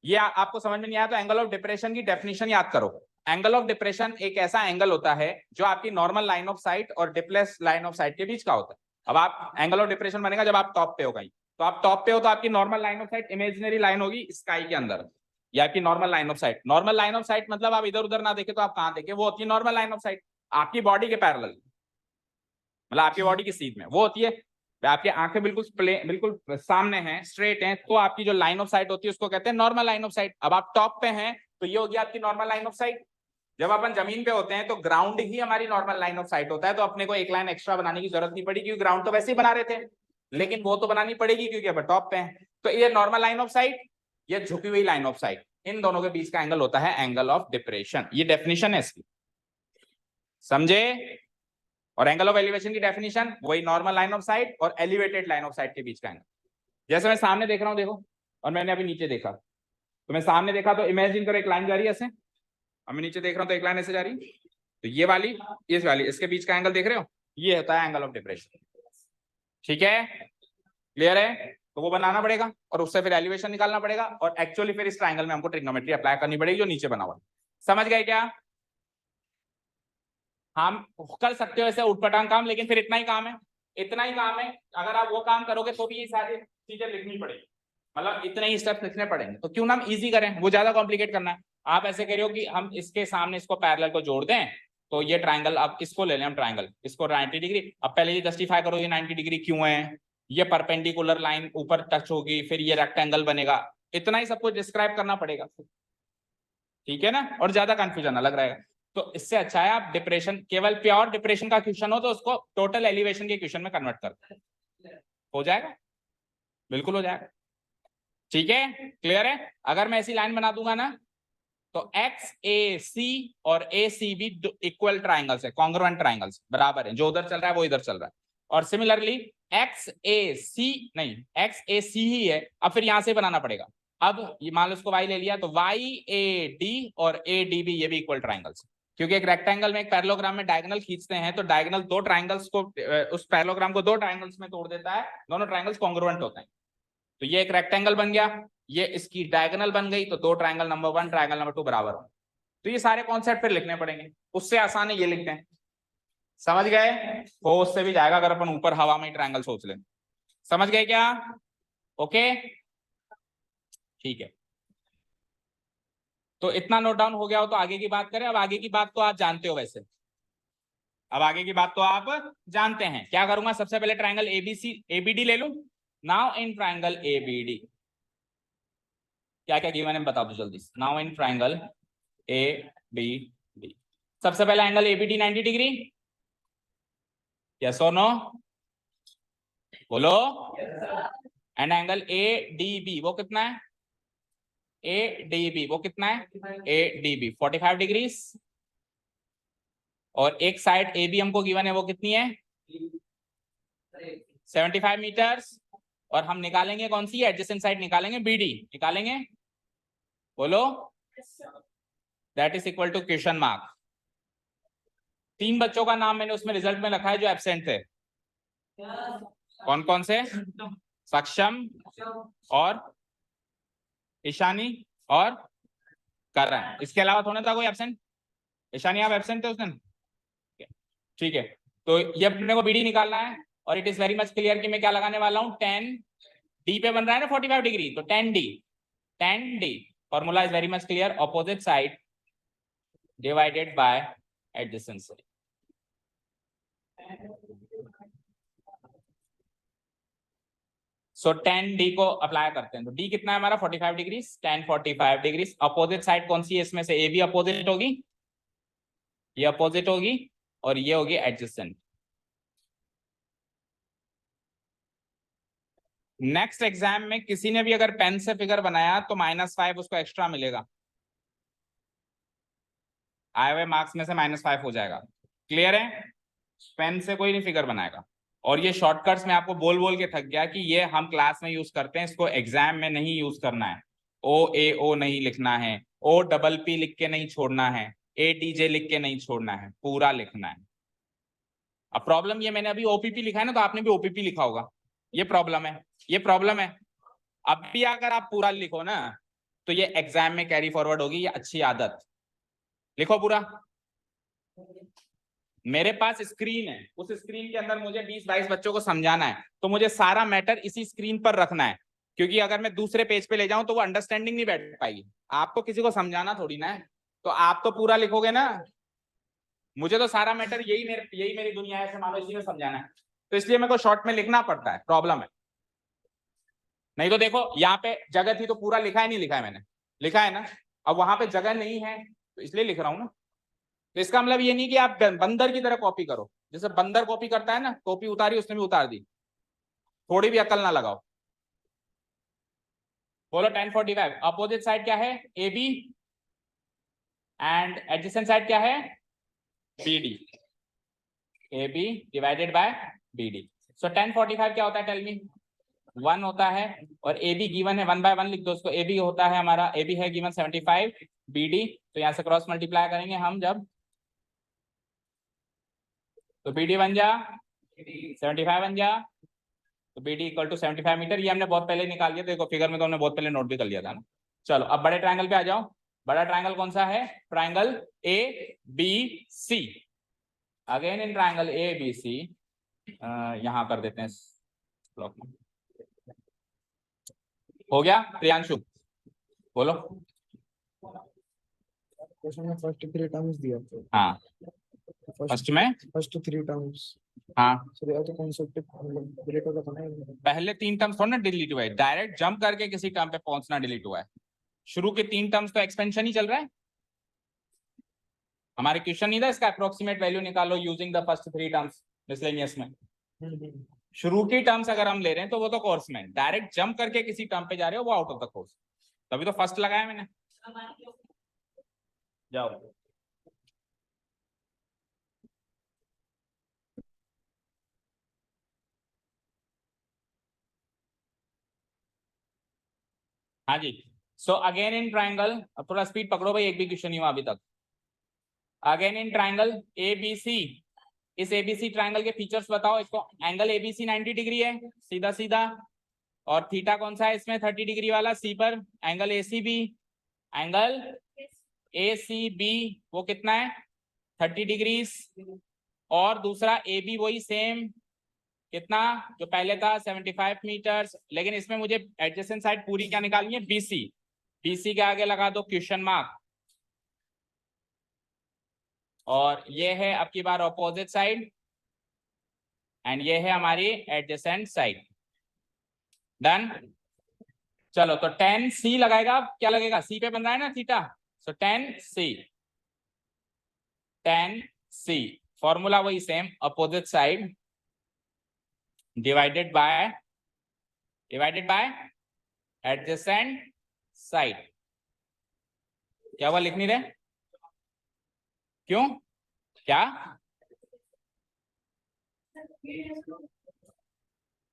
ये आपको समझ में नहीं आया तो एंगल ऑफ डिप्रेशन की डेफिनेशन याद करो। एंगल ऑफ डिप्रेशन एक ऐसा एंगल होता है जो आपकी नॉर्मल लाइन ऑफ साइट और डिप्लेस लाइन ऑफ साइट के बीच का होता है। अब आप एंगल ऑफ डिप्रेशन बनेगा जब आप टॉप पे हो गई, तो आप टॉप पे हो तो आपकी normal line of site imaginary line होगी स्काई के अंदर, या आपकी normal line of site. Normal line of site मतलब आप इधर उधर ना देखे तो आप कहां देखे, वो होती है नॉर्मल लाइन ऑफ साइट आपकी बॉडी के पैरेलल, मतलब आपकी बॉडी की सीध में वो होती है। आपकी आंखें बिल्कुल बिल्कुल सामने हैं, स्ट्रेट हैं, तो आपकी जो लाइन ऑफ साइट होती है उसको कहते हैं नॉर्मल लाइन ऑफ साइट। अब आप टॉप पे हैं तो ये होगी आपकी नॉर्मल लाइन ऑफ साइट। जब अपन जमीन पे होते हैं तो ग्राउंड ही हमारी नॉर्मल लाइन ऑफ साइट होता है, तो अपने को एक लाइन एक्स्ट्रा बनाने की जरूरत नहीं पड़ी क्योंकि ग्राउंड तो वैसे ही बना रहे थे, लेकिन वो तो बनानी पड़ेगी क्योंकि अब टॉप पे हैं। तो ये नॉर्मल लाइन ऑफ साइट, ये झुकी हुई लाइन ऑफ साइट, इन दोनों के बीच का एंगल होता है एंगल ऑफ डिप्रेशन। ये डेफिनेशन है इसकी, समझे। और एंगल ऑफ एलिवेशन की डेफिनेशन वही नॉर्मल लाइन ऑफ साइट और एलिवेटेड लाइन ऑफ साइट के बीच का एंगल। जैसे मैं सामने देख रहा हूं देखो, और मैंने अभी नीचे देखा, तो मैं सामने देखा तो इमेजिन करो एक लाइन जा रही है ऐसे, अब मैं नीचे देख रहा हूं तो एक लाइन ऐसे जा रही है, तो ये वाली इस वाली इसके बीच का एंगल देख रहे हो, ये होता है एंगल ऑफ डिप्रेशन। ठीक है, क्लियर है। तो वो बनाना पड़ेगा और उससे फिर एलिवेशन निकालना पड़ेगा, और एक्चुअली फिर इस ट्राइंगल में हमको ट्रिग्नोमेट्री अप्लाई करनी पड़ेगी जो नीचे बना हुआ है। समझ गए क्या। हम कर सकते हो ऐसे उठपटांग काम, लेकिन फिर इतना ही काम है, इतना ही काम है। अगर आप वो काम करोगे तो भी ये सारी चीजें लिखनी पड़ेगी, मतलब इतने ही स्टेप्स लिखने पड़ेंगे। तो क्यों ना हम इजी करें, वो ज्यादा कॉम्प्लिकेट करना है। आप ऐसे कह रहे हो कि हम इसके सामने इसको पैरेलल को जोड़ दें, तो ये ट्राइंगल, अब इसको ले लें हम ट्राइंगल, इसको 90 डिग्री। अब पहले ये जस्टिफाई करो ये 90 डिग्री क्यों है, ये परपेंडिकुलर लाइन ऊपर टच होगी, फिर ये रेक्टेंगल बनेगा, इतना ही सब कुछ डिस्क्राइब करना पड़ेगा, ठीक है ना, और ज्यादा कंफ्यूजन अलग रहेगा। तो इससे अच्छा है आप डिप्रेशन, केवल प्योर डिप्रेशन का क्वेश्चन हो तो उसको टोटल एलिवेशन के क्वेश्चन में कन्वर्ट कर, हो जाएगा, बिल्कुल हो जाएगा। ठीक है, क्लियर है। अगर मैं ऐसी लाइन बना दूंगा ना, तो एक्स ए सी और ए सी भी इक्वल ट्राइंगल्स है, कॉन्ग्रुएंट ट्राइंगल्स, बराबर है, जो उधर चल रहा है वो इधर चल रहा है। और सिमिलरली एक्स ए सी नहीं, एक्स ए सी ही है, अब फिर यहां से बनाना पड़ेगा। अब ये मान लो इसको y ले लिया, तो वाई ए डी और ए डी बी ये भी इक्वल ट्राइंगल्स, क्योंकि एक रेक्टेंगल में एक पैरेललोग्राम में डायगोनल खींचते हैं तो डायगोनल दो ट्राइंगल्स को, उस पैरेललोग्राम को दो ट्राइंगल्स में तोड़ देता है, दोनों ट्राइंगल्स कॉन्ग्रुएंट होते हैं। तो ये एक रेक्टेंगल बन गया, ये इसकी डायगोनल बन गई, तो दो ट्राइंगल नंबर 1 ट्राइंगल नंबर 2 बराबर हो। तो ये सारे कॉन्सेप्ट फिर लिखने पड़ेंगे, उससे आसान है ये लिखते हैं। समझ गए, हो उससे भी जाएगा अगर अपन ऊपर हवा में ट्राइंगल सोच लें। समझ गए क्या, ओके, ठीक है। तो इतना नोट डाउन हो गया हो तो आगे की बात करें। अब आगे की बात तो आप जानते हो वैसे, अब आगे की बात तो आप जानते हैं। क्या करूंगा, सबसे पहले ट्राइंगल एबीसी एबीडी ले लूं। नाउ इन ट्राइंगल एबीडी क्या क्या गिवन है बता दो जल्दी से। Now in triangle A B D, सबसे पहला एंगल एबीडी 90 डिग्री, यस और नो, बोलो। And angle A D B वो कितना है, ए डी बी वो कितना है, ए डी बी 45 डिग्री। और एक साइड ए बी हमको गिवन है वो कितनी है, 75 मीटर्स। और हम निकालेंगे कौन सी, एडजेसेंट साइड निकालेंगे, बीडी निकालेंगे, बोलो। That is equal to question mark. 3 बच्चों का नाम मैंने उसमें रिजल्ट में रखा है जो एब्सेंट थे, कौन कौन से, सक्षम और ईशानी और करण, इसके अलावा थोड़ा था कोई एब्सेंट। ईशानी आप एब्सेंट थे उस दिन, ठीक है। तो ये अपने को बीडी निकालना है, और it is very much clear कि मैं क्या लगाने वाला हूं, 10 डी पे बन रहा है ना 45 डिग्री, तो 10 D formula is very much clear, opposite side divided by adjacent side. So 10 D को अप्लाई करते हैं, तो डी कितना है हमारा 45 डिग्री, 10 45 डिग्री। अपोजिट साइड कौन सी है इसमें से, ए भी अपोजिट होगी, ये अपोजिट होगी, और ये होगी एडजेसेंट। नेक्स्ट एग्जाम में किसी ने भी अगर पेन से फिगर बनाया तो -5 उसको एक्स्ट्रा मिलेगा, आए हुए मार्क्स में से -5 हो जाएगा। क्लियर है, पेन से कोई नहीं फिगर बनाएगा। और ये शॉर्टकट्स में आपको बोल बोल के थक गया कि ये हम क्लास में यूज करते हैं, इसको एग्जाम में नहीं यूज करना है। ओ नहीं लिखना है, ओ डबल पी लिख के नहीं छोड़ना है, ए डी जे लिख के नहीं छोड़ना है, पूरा लिखना है। अब प्रॉब्लम ये, मैंने अभी ओपीपी लिखा है ना, तो आपने भी ओपीपी लिखा होगा, ये प्रॉब्लम है, ये प्रॉब्लम है। अब भी अगर आप पूरा लिखो ना तो ये एग्जाम में कैरी फॉरवर्ड होगी, ये अच्छी आदत। लिखो पूरा। मेरे पास स्क्रीन है, उस स्क्रीन के अंदर मुझे 20-22 बच्चों को समझाना है, तो मुझे सारा मैटर इसी स्क्रीन पर रखना है, क्योंकि अगर मैं दूसरे पेज पे ले जाऊं तो वो अंडरस्टैंडिंग नहीं बैठ पाएगी। आपको किसी को समझाना थोड़ी ना है, तो आप तो पूरा लिखोगे ना। मुझे तो सारा मैटर यही मेरी दुनिया है, ऐसे मानो इसी में समझाना है, तो इसलिए मेरे को शॉर्ट में लिखना पड़ता है, प्रॉब्लम है। नहीं तो देखो यहाँ पे जगह थी तो पूरा लिखा है, नहीं लिखा है मैंने, लिखा है ना। अब वहां पे जगह नहीं है तो इसलिए लिख रहा हूं ना। तो इसका मतलब ये नहीं कि आप बंदर की तरह कॉपी करो, जैसे बंदर कॉपी करता है ना, कॉपी उतारी उसने भी उतार दी, थोड़ी भी अकल ना लगाओ। बोलो 1045 अपोजिट साइड क्या है, A B, and adjacent side क्या है, B D. A B divided by B D. So 1045 क्या होता है, टेल मी। 1 होता है, और ए बी गिवन है 1/1 लिख दो उसको। ए बी होता है हमारा, ए बी है गिवन 75, बी डी तो यहाँ से क्रॉस मल्टीप्लाई करेंगे हम जब, तो बी डी बन जा 75 बन जा, तो B D equal to 75 metre. ये हमने बहुत पहले निकाल दिया, देखो फिगर में तो हमने बहुत पहले नोट भी कर लिया था ना। चलो अब बड़े ट्रायंगल पे आ जाओ। बड़ा ट्रायंगल कौन सा है, triangle A B C. Again in triangle A B C, यहां कर देते हैं ब्लॉक में। हो गया प्रियांशु, बोलो। क्वेश्चन में फर्स्ट 3 टर्म्स दिया था। हाँ फर्स्ट में फर्स्ट 3 टर्म्स। हाँ सर ये तो कॉन्सेप्ट डिलीट होगा तो नहीं। पहले 3 टर्म्स थोड़ा ना डिलीट हुआ है, डायरेक्ट जंप करके किसी टर्म पे पहुंचना डिलीट हुआ है। शुरू के 3 टर्म्स तो एक्सपेंशन ही चल रहा है। हमारे क्वेश्चन नहीं था इसका अप्रोक्सीमेट वैल्यू निकालो using the first 3 terms miscellaneous में। शुरू की टर्म्स अगर हम ले रहे हैं तो वो तो कोर्स में, डायरेक्ट जंप करके किसी टर्म पे जा रहे हो वो आउट ऑफ द कोर्स, तभी तो फर्स्ट लगाया मैंने। जाओ हाँ जी। सो अगेन इन ट्राइंगल, अब थोड़ा स्पीड पकड़ो भाई, एक भी क्वेश्चन नहीं हुआ अभी तक। Again in triangle A B C, इस एबीसी ट्राइंगल के फीचर्स बताओ। एक तो एंगल एबीसी 90 डिग्री है सीधा सीधा, और थीटा कौन सा है इसमें 30 डिग्री वाला सी पर। एंगल एसीबी, एंगल एसीबी वो कितना है 30 डिग्रीज, और दूसरा ए बी वही सेम, कितना जो पहले था 75 मीटर्स, लेकिन इसमें मुझे एडजेसेंट साइड पूरी क्या निकालनी है, बीसी। बीसी के आगे लगा दो क्वेश्चन मार्क, और ये है अब की बार ऑपोजिट साइड, एंड ये है हमारी एडजेसेंट साइड। डन। चलो तो 10 सी लगाएगा, क्या लगेगा, सी पे बन रहा है ना थीटा, सो 10 सी, 10 सी फॉर्मूला वही same, opposite side divided by adjacent side. क्या हुआ, लिख नहीं रहे क्यों, क्या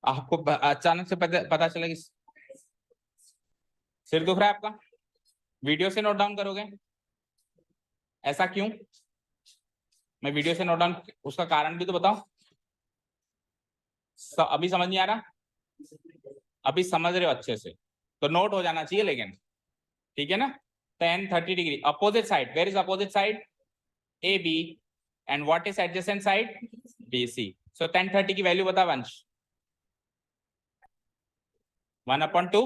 आपको अचानक से पता चला कि सिर दुख रहा है आपका, वीडियो से नोट डाउन करोगे, ऐसा क्यों। मैं वीडियो से नोट डाउन, उसका कारण भी तो बताओ। अभी समझ नहीं आ रहा, अभी समझ रहे हो अच्छे से तो नोट हो जाना चाहिए, लेकिन ठीक है ना। 10 30 degree opposite side, where is opposite side, A B, and what is adjacent side, B C. So 10 30 की वैल्यू बता वंश। 1/2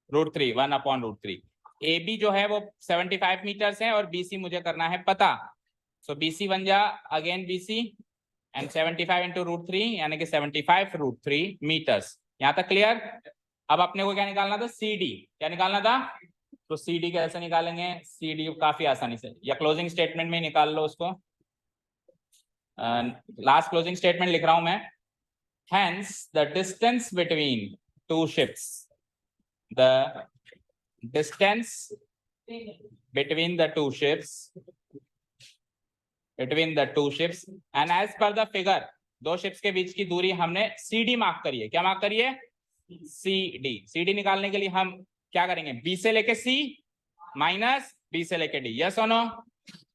√3, 1/√3। ए बी जो है वो 75 मीटर्स है, और बीसी मुझे करना है पता, सो बीसी बन जा अगेन बीसी, एंड 75 इंटू √3 यानी कि 75 √3 मीटर्स। यहां तक क्लियर। अब अपने को क्या निकालना था, सी डी, क्या निकालना था, तो सी डी कैसे निकालेंगे, सी डी काफी आसानी से, या क्लोजिंग स्टेटमेंट में निकाल लो उसको। लास्ट क्लोजिंग स्टेटमेंट लिख रहा हूं मैं, hence the distance between two ships, the distance between the two ships and as per the figure, दो शिप्स के बीच की दूरी हमने CD मार्क करी है, क्या मार्क करी है, CD निकालने के लिए हम क्या करेंगे, B से लेके C माइनस B से लेके D, यस और नो।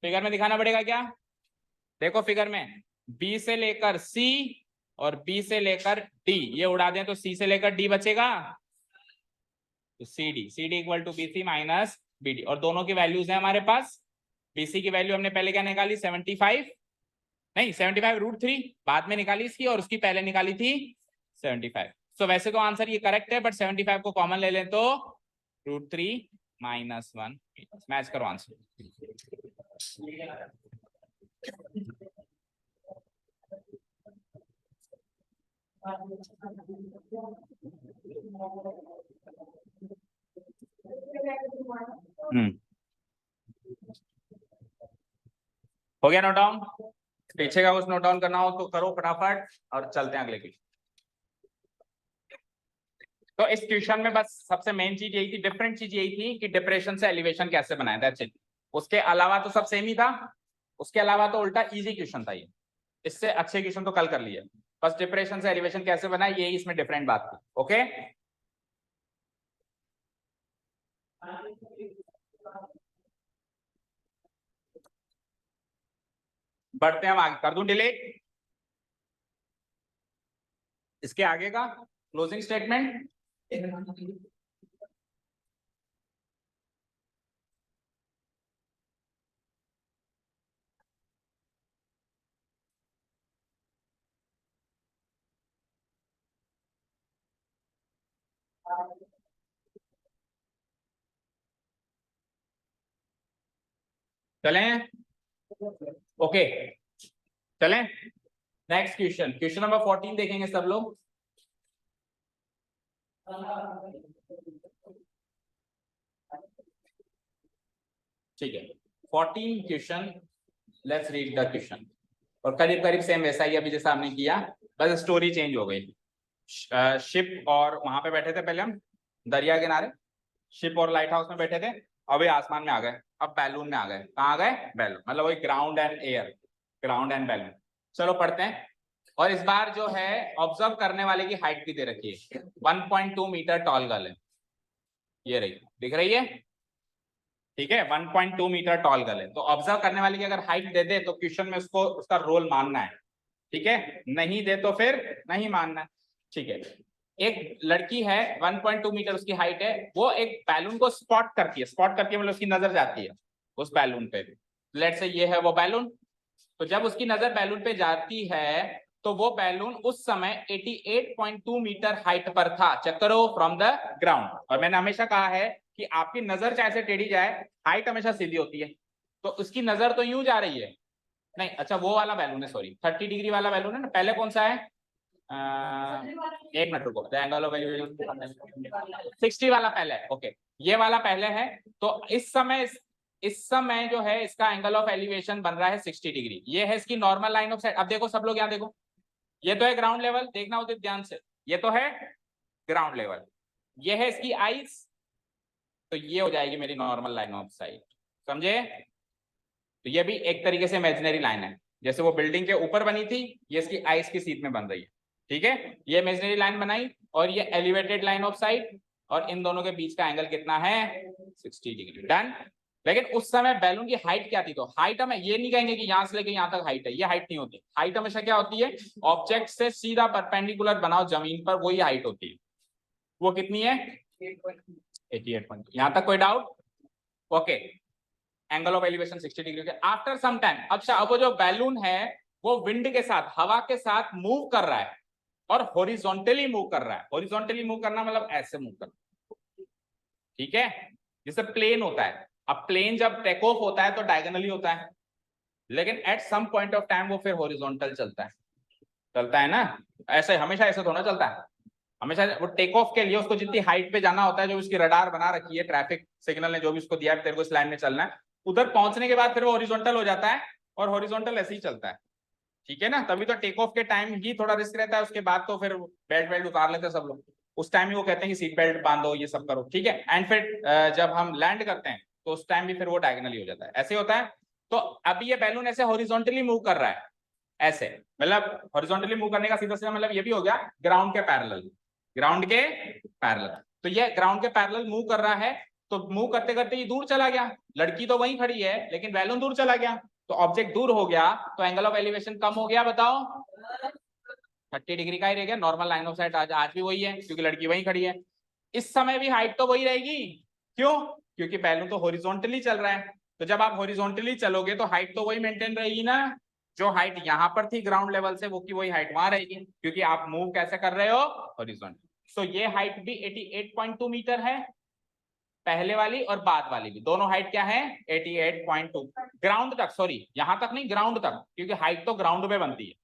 फिगर में दिखाना पड़ेगा क्या, देखो फिगर में B से लेकर C और बी से लेकर डी ये उड़ा दें तो सी से लेकर डी बचेगा, तो C D equal to BC minus BD, और दोनों की वैल्यूज है हमारे पास। बीसी की वैल्यू हमने पहले क्या निकाली 75, नहीं 75√3 बाद में निकाली इसकी, और उसकी पहले निकाली थी 75। सो वैसे तो आंसर ये करेक्ट है, बट 75 को कॉमन ले लें तो √3 - 1 मैच करो आंसर। हो गया नोट डाउन? पीछे का कुछ नोट डाउन करना हो तो करो फटाफट, और चलते हैं अगले क्वेश्चन। तो इस क्वेश्चन में बस सबसे मेन चीज यही थी, डिफरेंट चीज यही थी कि डिप्रेशन से एलिवेशन कैसे बनाए, दैट्स इट। उसके अलावा तो सब सेम ही था, उसके अलावा तो उल्टा इजी क्वेश्चन था ये, इससे अच्छे क्वेश्चन तो कल कर लिए, बस डिप्रेशन से एलिवेशन कैसे बनाए यही इसमें डिफरेंट बात थी। ओके, बढ़ते हैं हम आगे। कर दूं डिलीट इसके आगे का क्लोजिंग स्टेटमेंट? चलें? ओके चलें, नेक्स्ट क्वेश्चन, क्वेश्चन नंबर 14 देखेंगे सब लोग। ठीक है, 14 question, let's read the question. और करीब करीब सेम वैसा ही अभी जैसा हमने किया, बस स्टोरी चेंज हो गई। शिप और वहां पे बैठे थे पहले हम दरिया किनारे, शिप और लाइट हाउस में बैठे थे, अभी आसमान में आ गए, अब बैलून में आ गए। कहाँ आ गए? बैलून, मतलब वही ground and air, ground and balloon. चलो पढ़ते हैं। और इस बार जो है ऑब्जर्व करने वाले की हाइट भी दे रखी है, 1.2 मीटर टॉल गर्ल है, ये रही, दिख रही है? ठीक है, 1.2 मीटर टॉल गर्ल है। तो ऑब्जर्व करने वाले की अगर हाइट दे दे तो क्वेश्चन में उसको उसका रोल मानना है, ठीक है? नहीं दे तो फिर नहीं मानना है, ठीक है? एक लड़की है, 1.2 मीटर उसकी हाइट है, वो एक बैलून को स्पॉट करती है, स्पॉट करती है मतलब उसकी नजर जाती है उस बैलून पे। लेट्स से ये है वो बैलून, तो जब उसकी नजर बैलून पे जाती है तो वो बैलून उस समय 88.2 मीटर हाइट पर था, चेक करो, फ्रॉम द ग्राउंड। और मैंने हमेशा कहा है कि आपकी नजर चाहे से टेढ़ी जाए, हाइट हमेशा सीधी होती है, तो उसकी नजर तो यूं जा रही है, नहीं अच्छा वो वाला बैलून है, सॉरी 30 डिग्री वाला बैलून है ना, पहले कौन सा है? एक मिनट रुको, एंगल ऑफ एलिवेशन 60 वाला पहले है, ओके ये वाला पहले है। तो इस समय जो है इसका एंगल ऑफ एलिवेशन बन रहा है 60 डिग्री, ये है इसकी नॉर्मल लाइन ऑफ साइट। अब देखो सब लोग यहाँ देखो, ये तो है ग्राउंड लेवल, देखना उदित ध्यान से, ये तो है ग्राउंड लेवल, ये है इसकी आइस, तो ये हो जाएगी मेरी नॉर्मल लाइन ऑफ साइट, समझे? तो ये भी एक तरीके से इमेजिनरी लाइन है, जैसे वो बिल्डिंग के ऊपर बनी थी, ये इसकी आइस की सीट में बन रही है, ठीक है? ये इमेजिनरी लाइन बनाई, और ये एलिवेटेड लाइन ऑफ साइट, और इन दोनों के बीच का एंगल कितना है? 60 डिग्री, डन। लेकिन उस समय बैलून की हाइट क्या थी? तो हाइट हम ये नहीं कहेंगे कि यहां से लेके यहां तक हाइट है, ये हाइट नहीं होती। हाइट हमेशा क्या होती है? ऑब्जेक्ट से सीधा परपेंडिकुलर बनाओ जमीन पर, वही हाइट होती है। वो कितनी है? 88. यहां तक कोई doubt? Okay, angle of elevation 60 degree के आफ्टर सम टाइम। अच्छा, अब वो जो बैलून है वो विंड के साथ, हवा के साथ मूव कर रहा है, और हॉरिजॉन्टली मूव कर रहा है। हॉरिजॉन्टली मूव करना मतलब ऐसे मूव करना, ठीक है? जैसे प्लेन होता है, अब प्लेन जब टेक ऑफ होता है तो डायगोनली होता है, लेकिन at some point of time वो फिर हॉरिजॉन्टल चलता है ना, ऐसे हमेशा ऐसे थोड़ा चलता है। हमेशा वो टेक ऑफ के लिए उसको जितनी हाइट पे जाना होता है, जो उसकी रडार बना रखी है, ट्रैफिक सिग्नल ने जो भी उसको दिया है तेरे को इस लाइन में चलना है, उधर पहुंचने के बाद फिर वो हॉरिजॉन्टल हो जाता है, और हॉरिजॉन्टल ऐसे ही चलता है, ठीक है ना? तभी तो टेक ऑफ के टाइम ही थोड़ा रिस्क रहता है, उसके बाद तो फिर बेल्ट उतार लेते हैं सब लोग, उस टाइम ही वो कहते हैं कि सीट बेल्ट बांधो, ये सब करो, ठीक है? एंड फिर जब हम लैंड करते हैं तो उस टाइम भी फिर वो डायगोनली हो जाता है, ऐसे होता है। तो अभी ये बैलून ऐसे हॉरिजॉन्टली मूव कर रहा है, ऐसे, मतलब हॉरिजॉन्टली मूव करने का सीधा सीधा मतलब ये भी हो गया ग्राउंड के पैरेलल, ग्राउंड के पैरेलल। तो ये ग्राउंड के पैरेलल मूव कर रहा है, तो मूव करते करते ये दूर चला गया, लड़की तो वहीं खड़ी है लेकिन बैलून दूर चला गया, तो ऑब्जेक्ट दूर हो गया, तो एंगल ऑफ एलिवेशन कम हो गया, बताओ? 30 डिग्री का ही रहेगा, नॉर्मल लाइन ऑफ साइट आज भी वही है क्योंकि लड़की वहीं खड़ी है। इस समय भी हाइट तो वही रहेगी, क्यों? क्योंकि बैलून तो हॉरिजॉन्टली चल रहा है, तो जब आप हॉरिजॉन्टली चलोगे तो हाइट तो वही मेंटेन रहेगी ना, जो हाइट यहाँ पर थी ग्राउंड लेवल से वो की वही हाइट वहां रहेगी, क्योंकि आप मूव कैसे कर रहे हो, हॉरिजॉन्टली। सो ये हाइट भी 88.2 मीटर है, पहले वाली और बाद वाली भी, दोनों हाइट क्या है 88.2 ग्राउंड तक, सॉरी यहां तक नहीं, ग्राउंड तक, क्योंकि हाइट तो ग्राउंड पे बनती है,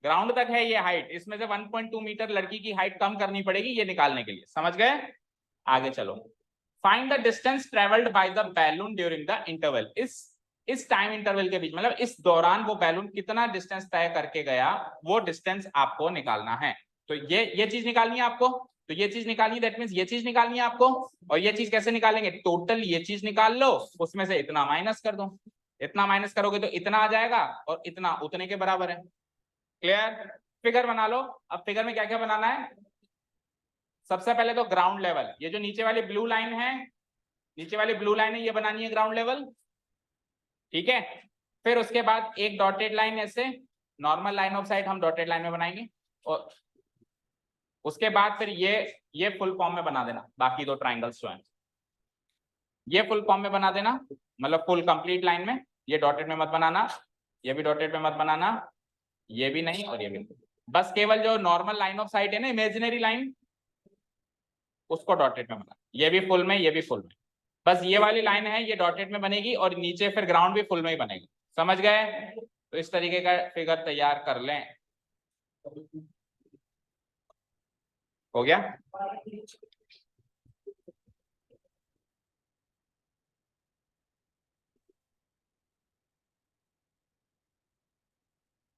ग्राउंड तक है ये हाइट। इसमें से 1.2 मीटर लड़की की हाइट कम करनी पड़ेगी ये निकालने के लिए, समझ गए? आगे चलो, find the distance travelled by the balloon during the interval. इस टाइम इंटरवल के बीच, मतलब इस दौरान वो बैलून कितना डिस्टेंस तय करके गया, वो डिस्टेंस आपको निकालना है। तो ये चीज निकालनी है आपको, तो ये चीज निकालनी, दैट मींस ये चीज निकालनी है आपको। और ये चीज कैसे निकालेंगे, टोटल ये चीज निकाल लो, उसमें से इतना माइनस कर दो, इतना माइनस करोगे तो इतना आ जाएगा और इतना उतने के बराबर है। क्लियर? फिगर बना लो। अब फिगर में क्या क्या बनाना है, सबसे पहले तो ग्राउंड लेवल, ये जो नीचे वाली ब्लू लाइन है, नीचे वाली ब्लू लाइन है, ये बनानी है ग्राउंड लेवल, ठीक है। फिर उसके बाद एक डॉटेड लाइन, ऐसे नॉर्मल लाइन ऑफ साइट हम डॉटेड लाइन में बनाएंगे, और उसके बाद फिर ये फुल फॉर्म में बना देना, बाकी दो ट्राइंगल्स जो हैं ये फुल फॉर्म में बना देना, मतलब फुल कंप्लीट लाइन में। ये डॉटेड में मत बनाना, ये भी डॉटेड में मत बनाना, ये भी नहीं और ये भी नहीं, बस केवल जो नॉर्मल लाइन ऑफ साइट है ना, इमेजिनरी लाइन, उसको डॉटेड में बना, ये भी फुल में, ये भी फुल में, बस ये वाली लाइन है ये डॉटेड में बनेगी, और नीचे फिर ग्राउंड भी फुल में ही बनेगी, समझ गए? तो इस तरीके का फिगर तैयार कर लें, हो गया?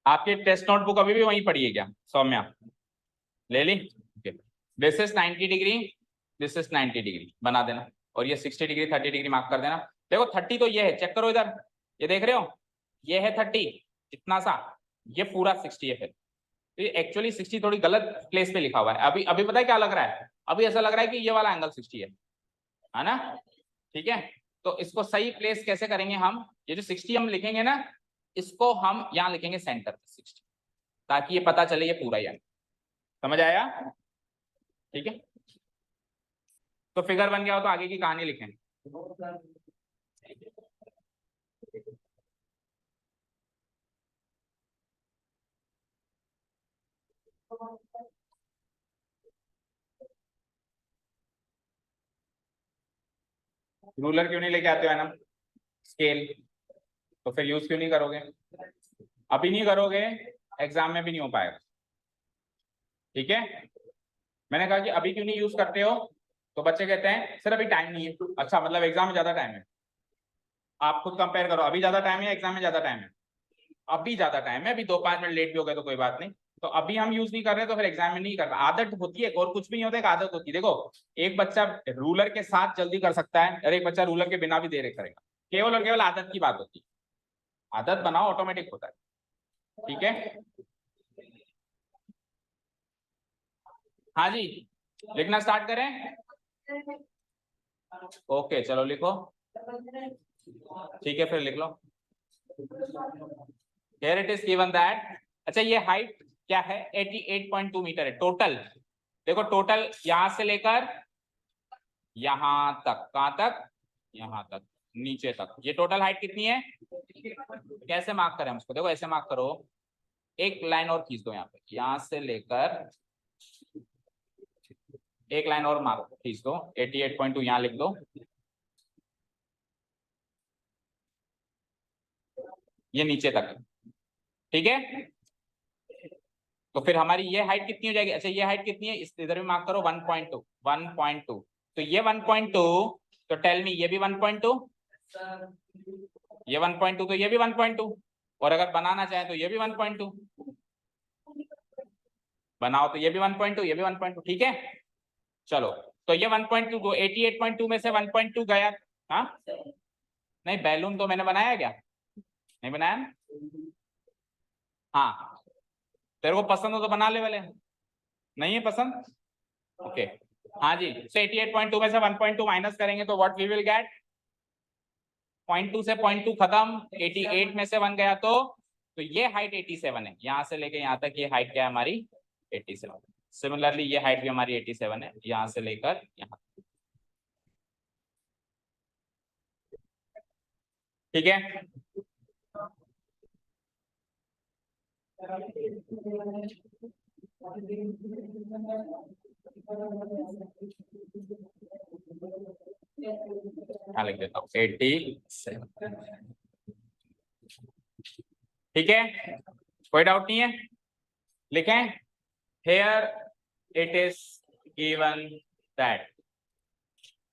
आपकी टेस्ट नोटबुक अभी भी वहीं पड़ी है क्या सौम्या, ले ली? This is 90 degree, this is 90 degree बना देना, और ये 60 डिग्री 30 डिग्री मार्क कर देना। देखो 30 तो ये है, चेक करो इधर, ये देख रहे हो, ये है 30 इतना सा, ये पूरा 60 है। फिर तो एक्चुअली 60 थोड़ी गलत प्लेस पे लिखा हुआ है, अभी अभी पता है क्या लग रहा है, अभी ऐसा लग रहा है कि ये वाला एंगल 60 है ना? ठीक है, तो इसको सही प्लेस कैसे करेंगे हम, ये जो 60 हम लिखेंगे ना, इसको हम यहाँ लिखेंगे सेंटर 60, ताकि ये पता चले ये पूरा ही है, समझ आया? ठीक है, तो फिगर बन गया हो तो आगे की कहानी लिखें। रूलर क्यों नहीं लेके आते हो ना, स्केल, तो फिर यूज क्यों नहीं करोगे? अभी नहीं करोगे, एग्जाम में भी नहीं हो पाएगा, ठीक है। मैंने कहा कि अभी क्यों नहीं यूज करते हो, तो बच्चे कहते हैं सर अभी टाइम नहीं है। अच्छा, मतलब एग्जाम में ज्यादा टाइम है, आप खुद कंपेयर करो, अभी ज्यादा टाइम है, एग्जाम में ज्यादा टाइम है? अभी ज्यादा टाइम है, अभी 2-5 मिनट लेट भी हो गए तो कोई बात नहीं, तो अभी हम यूज नहीं कर रहे तो फिर एग्जाम में नहीं करना, आदत होती है, और कुछ भी नहीं होता, एक आदत होती है। देखो एक बच्चा रूलर के साथ जल्दी कर सकता है और एक बच्चा रूलर के बिना भी देर करेगा, केवल और केवल आदत की बात होती है, आदत बनाओ ऑटोमेटिक होता है, ठीक है। हाँ जी, लिखना स्टार्ट करें? ओके चलो लिखो, ठीक है फिर लिख लो। Here it is given that, अच्छा ये हाइट क्या है 88.2 मीटर है टोटल। देखो टोटल यहां से लेकर यहां तक, कहां तक, यहां तक, नीचे तक, ये टोटल हाइट कितनी है? कैसे मार्क करें उसको, देखो ऐसे मार्क करो, एक लाइन और खींच दो यहाँ पे, यहां से लेकर एक लाइन और मार्क खींच दो, 88.2 यहाँ लिख दो, ये नीचे तक, ठीक है। तो फिर हमारी ये हाइट कितनी हो जाएगी, अच्छा ये हाइट कितनी है, इस इधर भी मार्क करो 1.2, 1.2, तो ये 1.2, तो टेल मी ये भी 1.2, ये 1.2, तो ये भी 1.2, और अगर बनाना चाहे तो ये भी 1.2 बनाओ, तो ये भी 1.2, ये भी 1.2, ठीक है। चलो तो ये 1.2 को 88.2 में से 1.2 गया, हाँ नहीं बैलून तो मैंने बनाया क्या, नहीं बनाया ना? हाँ तेरे को पसंद हो तो बना ले वाले, नहीं है पसंद, ओके हाँ जी। तो 88.2 में से 1.2 माइनस करेंगे तो व्हाट वी विल गेट, 0.2 से 0.2 खत्म, 88 में से 1 गया तो ये हाइट 87 है, यहाँ से लेके यहाँ तक ये हाइट क्या है हमारी 87। सिमिलरली ये हाइट भी हमारी 87 है, यहाँ से लेकर यहाँ। ठीक है, हाँ लिख देता हूँ 87। ठीक है, कोई डाउट नहीं है, लिखें। Here it is given that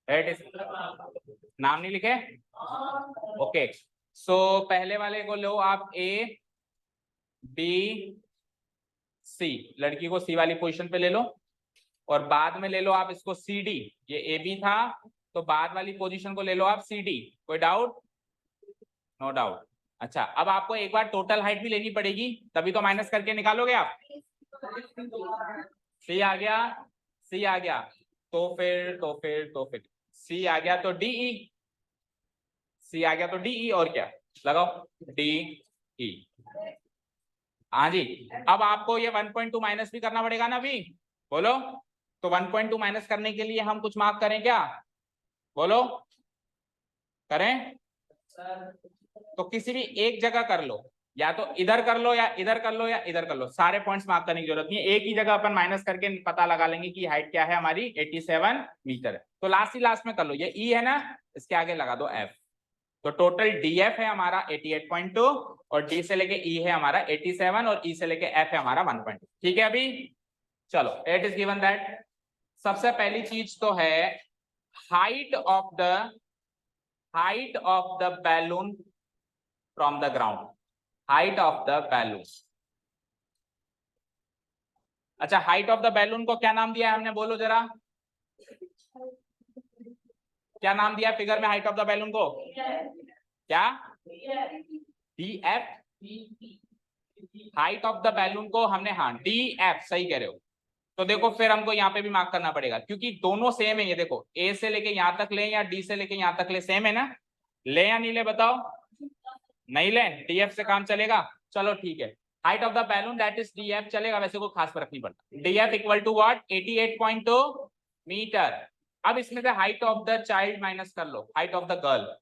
it is, नाम नहीं लिखे? ओके, सो पहले वाले को लो आप A B C, लड़की को C वाली पोजीशन पे ले लो, और बाद में ले लो आप इसको CD, ये AB था तो बाद वाली पोजीशन को ले लो आप CD। कोई डाउट? No doubt. अच्छा, अब आपको एक बार टोटल हाइट भी लेनी पड़ेगी, तभी तो माइनस करके निकालोगे आप। C आ गया, C आ गया, तो फिर C आ गया तो DE, C आ गया तो DE, और क्या लगाओ DE। हाँ जी, अब आपको ये 1.2 माइनस भी करना पड़ेगा ना अभी, बोलो। तो 1.2 माइनस करने के लिए हम कुछ मार्क करें क्या, बोलो करें? तो किसी भी एक जगह कर लो, या तो इधर कर लो या इधर कर लो या इधर कर लो, सारे पॉइंट्स मार्क करने की जरूरत नहीं है, एक ही जगह अपन माइनस करके पता लगा लेंगे कि हाइट क्या है हमारी, 87 मीटर है। तो लास्ट में कर लो, ये E है ना, इसके आगे लगा दो F। तो टोटल DF है हमारा 88.2, और D से लेके E है हमारा 87, और E से लेके F है हमारा 1.2। ठीक है, अभी चलो, इट इज गिवन दैट, सबसे पहली चीज तो है height of the balloon from the ground, height of the balloon. अच्छा, हाइट ऑफ द बैलून को क्या नाम दिया है हमने, बोलो जरा, क्या नाम दिया फिगर में हाइट ऑफ द बैलून को? क्या? DF। Height of the balloon को हमने, हाँ DF, सही कह रहे हो। तो देखो फिर हमको यहाँ पे भी मार्क करना पड़ेगा, क्योंकि दोनों सेम है। ये देखो, A से लेके यहाँ तक ले या D से लेके यहाँ तक ले, सेम है ना, ले या नहीं ले बताओ? नहीं ले, DF से काम चलेगा। चलो ठीक है, height of the balloon that is DF चलेगा, वैसे कोई खास फर्क नहीं पड़ता। DF equal to what, 88.2 meter. अब इसमें से height of the child minus कर लो, height of the girl.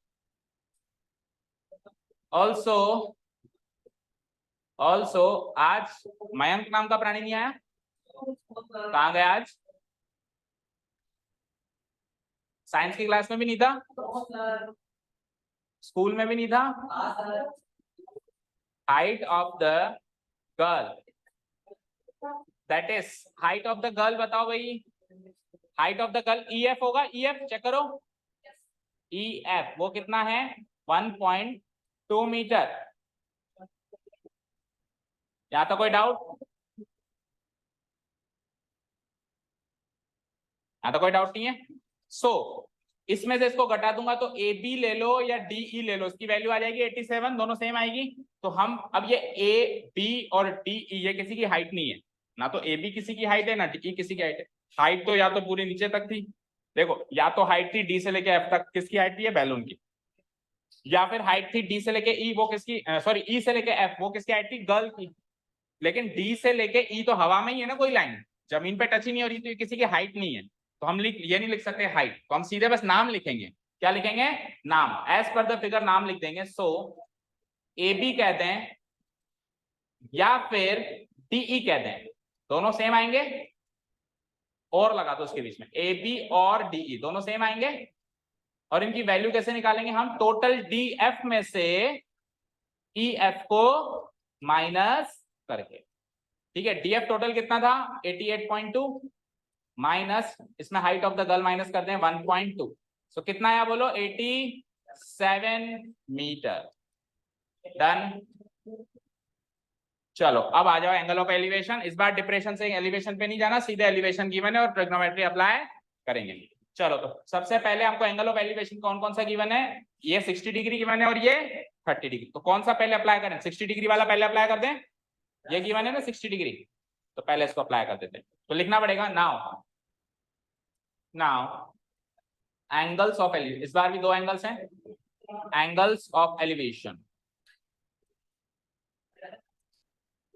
Also आज मयंक नाम का प्राणी नहीं आया, कहाँ गया आज? साइंस की क्लास में भी नहीं था, स्कूल में भी नहीं था। Height of the girl, that is height of the girl, बताओ भाई, height of the girl EF होगा, EF चेक करो, EF वो कितना है, 1.2 मीटर। यहाँ तो कोई डाउट? यहाँ तो कोई डाउट नहीं है। सो इसमें से इसको घटा दूंगा तो AB ले लो या DE ले लो, इसकी वैल्यू आ जाएगी 87, दोनों सेम आएगी। तो हम अब ये AB और DE ये किसी की हाइट नहीं है ना, तो AB किसी की हाइट है ना DE किसी की हाइट है। हाइट तो या तो पूरी नीचे तक थी, देखो, या तो हाइट थी D से लेके F तक, किसकी हाइट थी है, बैलून की। या फिर हाइट थी D से लेके E, वो किसकी, सॉरी E से लेके F, वो किसकी हाइट थी, गर्ल की। लेकिन D से लेके E तो हवा में ही है ना, कोई लाइन जमीन पे टच ही नहीं हो रही, तो ये किसी की हाइट नहीं है। तो हम ये नहीं लिख सकते हाइट, तो हम सीधे बस नाम लिखेंगे। क्या लिखेंगे, नाम, एज पर द फिगर नाम लिख देंगे। सो AB कहते हैं या फिर DE कहते हैं, दोनों सेम आएंगे, और लगा दो उसके बीच में, AB और DE दोनों सेम आएंगे। और इनकी वैल्यू कैसे निकालेंगे हम, टोटल DF में से EF को माइनस करके। ठीक है, DF टोटल कितना था, 88.2, माइनस इसमें height of the girl minus करते हैं 1.2, सो कितना आया बोलो, 87 मीटर। डन। चलो अब आ जाओ एंगल ऑफ एलिवेशन। इस बार डिप्रेशन से एलिवेशन पे नहीं जाना, सीधे एलिवेशन गिवन है और ट्रिग्नोमेट्री अप्लाई करेंगे। चलो, तो सबसे पहले हमको एंगल ऑफ एलिवेशन कौन कौन सा गिवन है, ये 60 डिग्री गिवन है और ये 30 डिग्री। तो कौन सा पहले अप्लाई करें, 60 डिग्री वाला पहले अप्लाई कर दें, ये गिवन है ना 60 डिग्री, तो पहले इसको अप्लाई कर देते हैं। तो लिखना पड़ेगा नाउ एंगल्स ऑफ एलिवेशन, इस बार भी दो एंगल्स हैं, एंगल्स ऑफ एलिवेशन।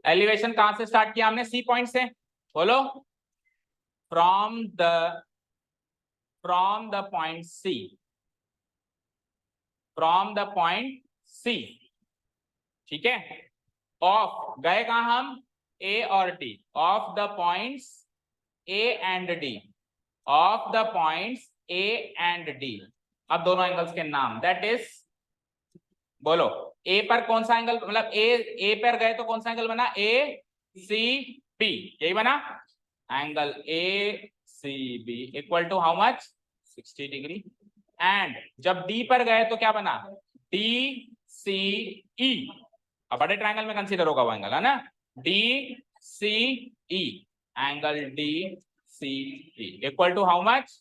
एलिवेशन कहां से स्टार्ट किया हमने, C पॉइंट से, बोलो, from the point C, from the point C, ठीक है, ऑफ गए कहां हम, ए और D, of the points A and D, of the points A and D. अब दोनों एंगल्स के नाम, दैट इज, बोलो, ए पर कौन सा एंगल, मतलब ए पर गए तो कौन सा एंगल बना, ए सी बी, यही बना, angle A C B equal to how much, 60 degree. And जब डी पर गए तो क्या बना, डी सी ई, अब बड़े ट्रायंगल में कंसीडर होगा वो एंगल, है ना, D C E, angle D C E equal to how much.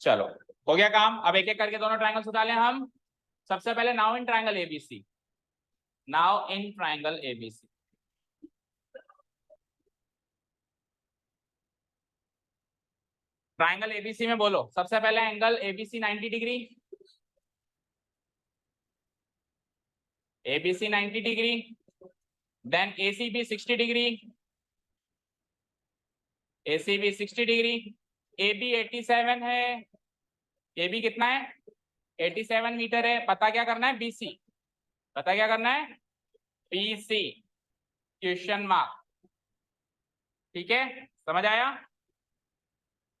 चलो हो गया काम। अब एक एक करके दोनों ट्रायंगल्स उठा लें हम। सबसे पहले now in triangle ABC, now in triangle ABC, triangle ABC में बोलो, सबसे पहले angle ABC 90 degree, ABC 90 degree, then ACB 60 degree, ACB 60 degree, AB 87 है, एबी कितना है, 87 मीटर है। पता क्या करना है, बीसी, पता क्या करना है, बीसी, क्वेश्चन मार्क, ठीक है, समझ आया।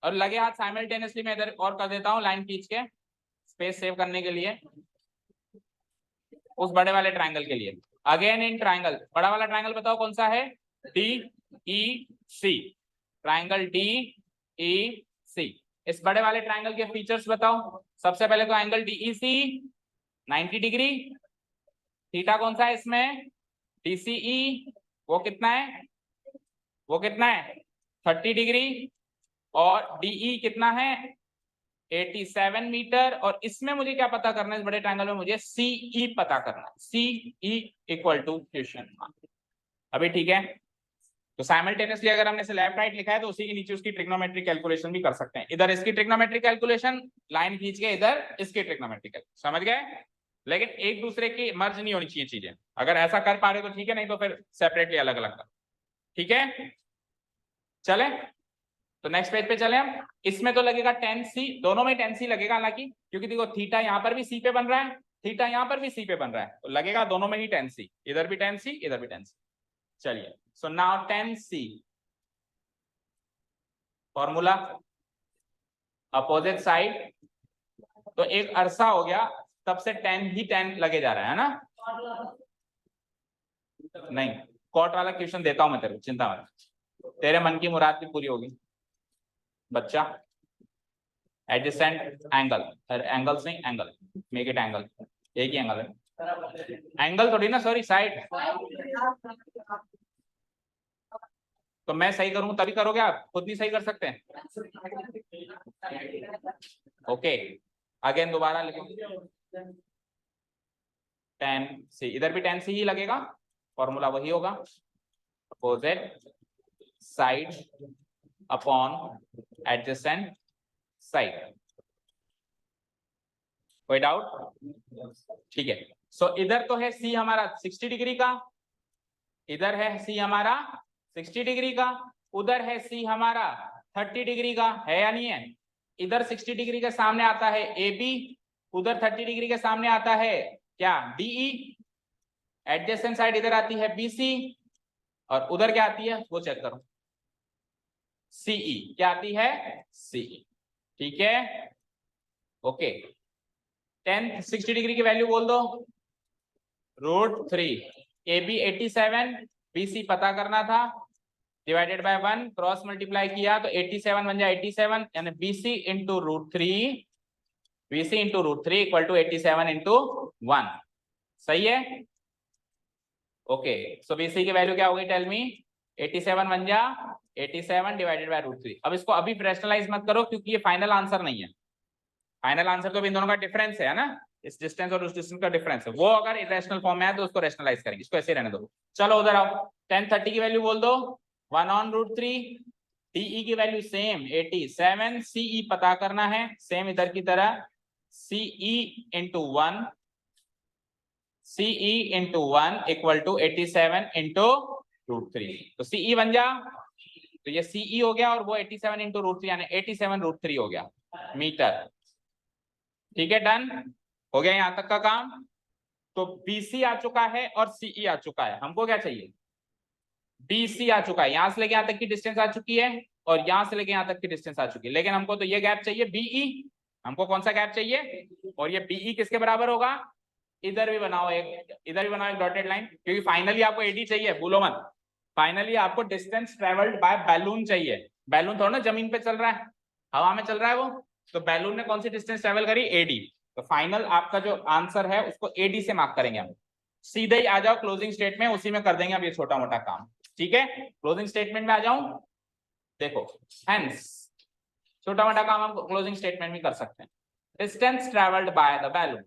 और लगे हाथ साइमल्टेनियसली मैं इधर और कर देता हूं लाइन खींच के, स्पेस सेव करने के लिए, उस बड़े वाले ट्रायंगल के लिए। अगेन इन ट्रायंगल, बड़ा वाला ट्रायंगल बताओ कौन सा है, डी ई सी, ट्रायंगल डी ई सी। इस बड़े वाले ट्रायंगल के फीचर्स बताओ। सबसे पहले तो एंगल डीईसी 90 डिग्री, थीटा कौन सा है इसमें, डीसीई, वो कितना है, वो कितना है 30 डिग्री, और डीई कितना है 87 मीटर। और इसमें मुझे क्या पता करना है, इस बड़े ट्रायंगल में मुझे सीई पता करना है, CE equal to question mark. अभी ठीक है, तो साइमल्टेनियसली अगर हमने लेफ्ट राइट लिखा है तो उसी के नीचे उसकी ट्रिग्नोमेट्रिक कैलकुलेशन भी कर सकते हैं। इधर इसकी ट्रिग्नोमेट्रिक कैलकुलेशन लाइन खींच के, इधर इसकी ट्रिग्नोमेट्रिक, समझ गए। लेकिन एक दूसरे की मर्ज नहीं होनी चाहिए चीजें, अगर ऐसा कर पा रहे तो ठीक है, नहीं तो फिर सेपरेटली अलग अलग कर, ठीक है। चले तो नेक्स्ट पेज पे चले हम। इसमें तो लगेगा tan c, दोनों में tan c लगेगा हालांकि, क्योंकि देखो थीटा यहाँ पर भी c पे बन रहा है, थीटा यहाँ पर भी c पे बन रहा है, तो लगेगा दोनों में ही tan c, इधर भी tan c, इधर भी tan c। चलिए, so now tan c formula, opposite side, तो एक अरसा हो गया तब से tan ही tan लगे जा रहा है ना, नहीं कॉट वाला क्वेश्चन देता हूं मैं तेरे को, चिंता मत, तेरे मन की मुराद भी पूरी होगी बच्चा। एडजेसेंट एंगल, एंगल्स नहीं एंगल, मेक इट एंगल, एक ही एंगल है, एंगल थोड़ी ना, सॉरी साइड। तो मैं सही करूं तभी करोगे आप, खुद नहीं सही कर सकते हैं। ओके, अगेन दोबारा लिखो, tan c, इधर भी tan c ही लगेगा, फॉर्मूला वही होगा, opposite side upon adjacent side. कोई डाउट, ठीक है। सो इधर तो है c हमारा 60 डिग्री का, इधर है c हमारा 60 डिग्री का, उधर है c हमारा 30 डिग्री का, है या नहीं है। इधर 60 डिग्री के सामने आता है AB, उधर 30 डिग्री के सामने आता है क्या, DE, एडजेसेंट साइड इधर आती है BC, और उधर क्या आती है वो चेक करो, CE, क्या आती है CE, ठीक है। ओके, 60 डिग्री की वैल्यू बोल दो, √3, AB 87, BC पता करना था, डिवाइडेड बाय 1, क्रॉस मल्टीप्लाई किया तो 87 बन जाए 87, यानी BC into √3, BC into √3 equal to 87 into 1, सही है। ओके, सो BC की वैल्यू क्या होगी, टेल मी, 87 बन जा 87 डिवाइडेड बाय √3। अब इसको अभी रैशनलाइज मत करो क्योंकि ये फाइनल आंसर नहीं है, फाइनल आंसर तो इन दोनों का डिफरेंस है ना, इस डिस्टेंस और उस डिस्टेंस का डिफरेंस है, वो अगर इरेशनल फॉर्म में है तो उसको रैशनलाइज करेंगे, इसको ऐसे रहने दो। चलो उधर आओ, tan 30 की वैल्यू बोल दो 1/√3, DE की वैल्यू सेम 87, CE पता करना है सेम इधर की तरह, CE into 1, CE into 1 equal to 87 into √3, तो CE बन जा तो ये सीई हो गया और वो 87 इंटू रूट थ्री यानी 87√3 हो गया मीटर। ठीक है, डन हो गया यहां तक का काम। तो बीसी आ चुका है और सीई आ चुका है, हमको क्या चाहिए, बीसी आ चुका है, यहां से लेके यहां तक की डिस्टेंस आ चुकी है और यहां से लेके यहां तक की डिस्टेंस आ चुकी है, लेकिन हमको तो ये गैप चाहिए बीई। हमको कौन सा गैप चाहिए, और ये बीई किसके बराबर होगा, इधर भी बनाओ एक, इधर भी बनाओ एक डॉटेड लाइन, क्योंकि फाइनली आपको एडी चाहिए, भूलो मत, फाइनली आपको डिस्टेंस ट्रेवल्ड बाय बैलून चाहिए। बैलून थोड़ा ना जमीन पे चल रहा है, हवा में चल रहा है वो, तो बैलून ने कौन सी डिस्टेंस ट्रेवल करी, एडी। तो फाइनल आपका जो आंसर है उसको एडी से मार्क करेंगे हम। सीधे ही आ जाओ क्लोजिंग स्टेट में, उसी में कर देंगे अब ये छोटा मोटा काम। ठीक है, क्लोजिंग स्टेटमेंट में आ जाऊं, देखो हेंस छोटा मोटा काम हम क्लोजिंग स्टेटमेंट में कर सकते हैं। Distance travelled by the balloon,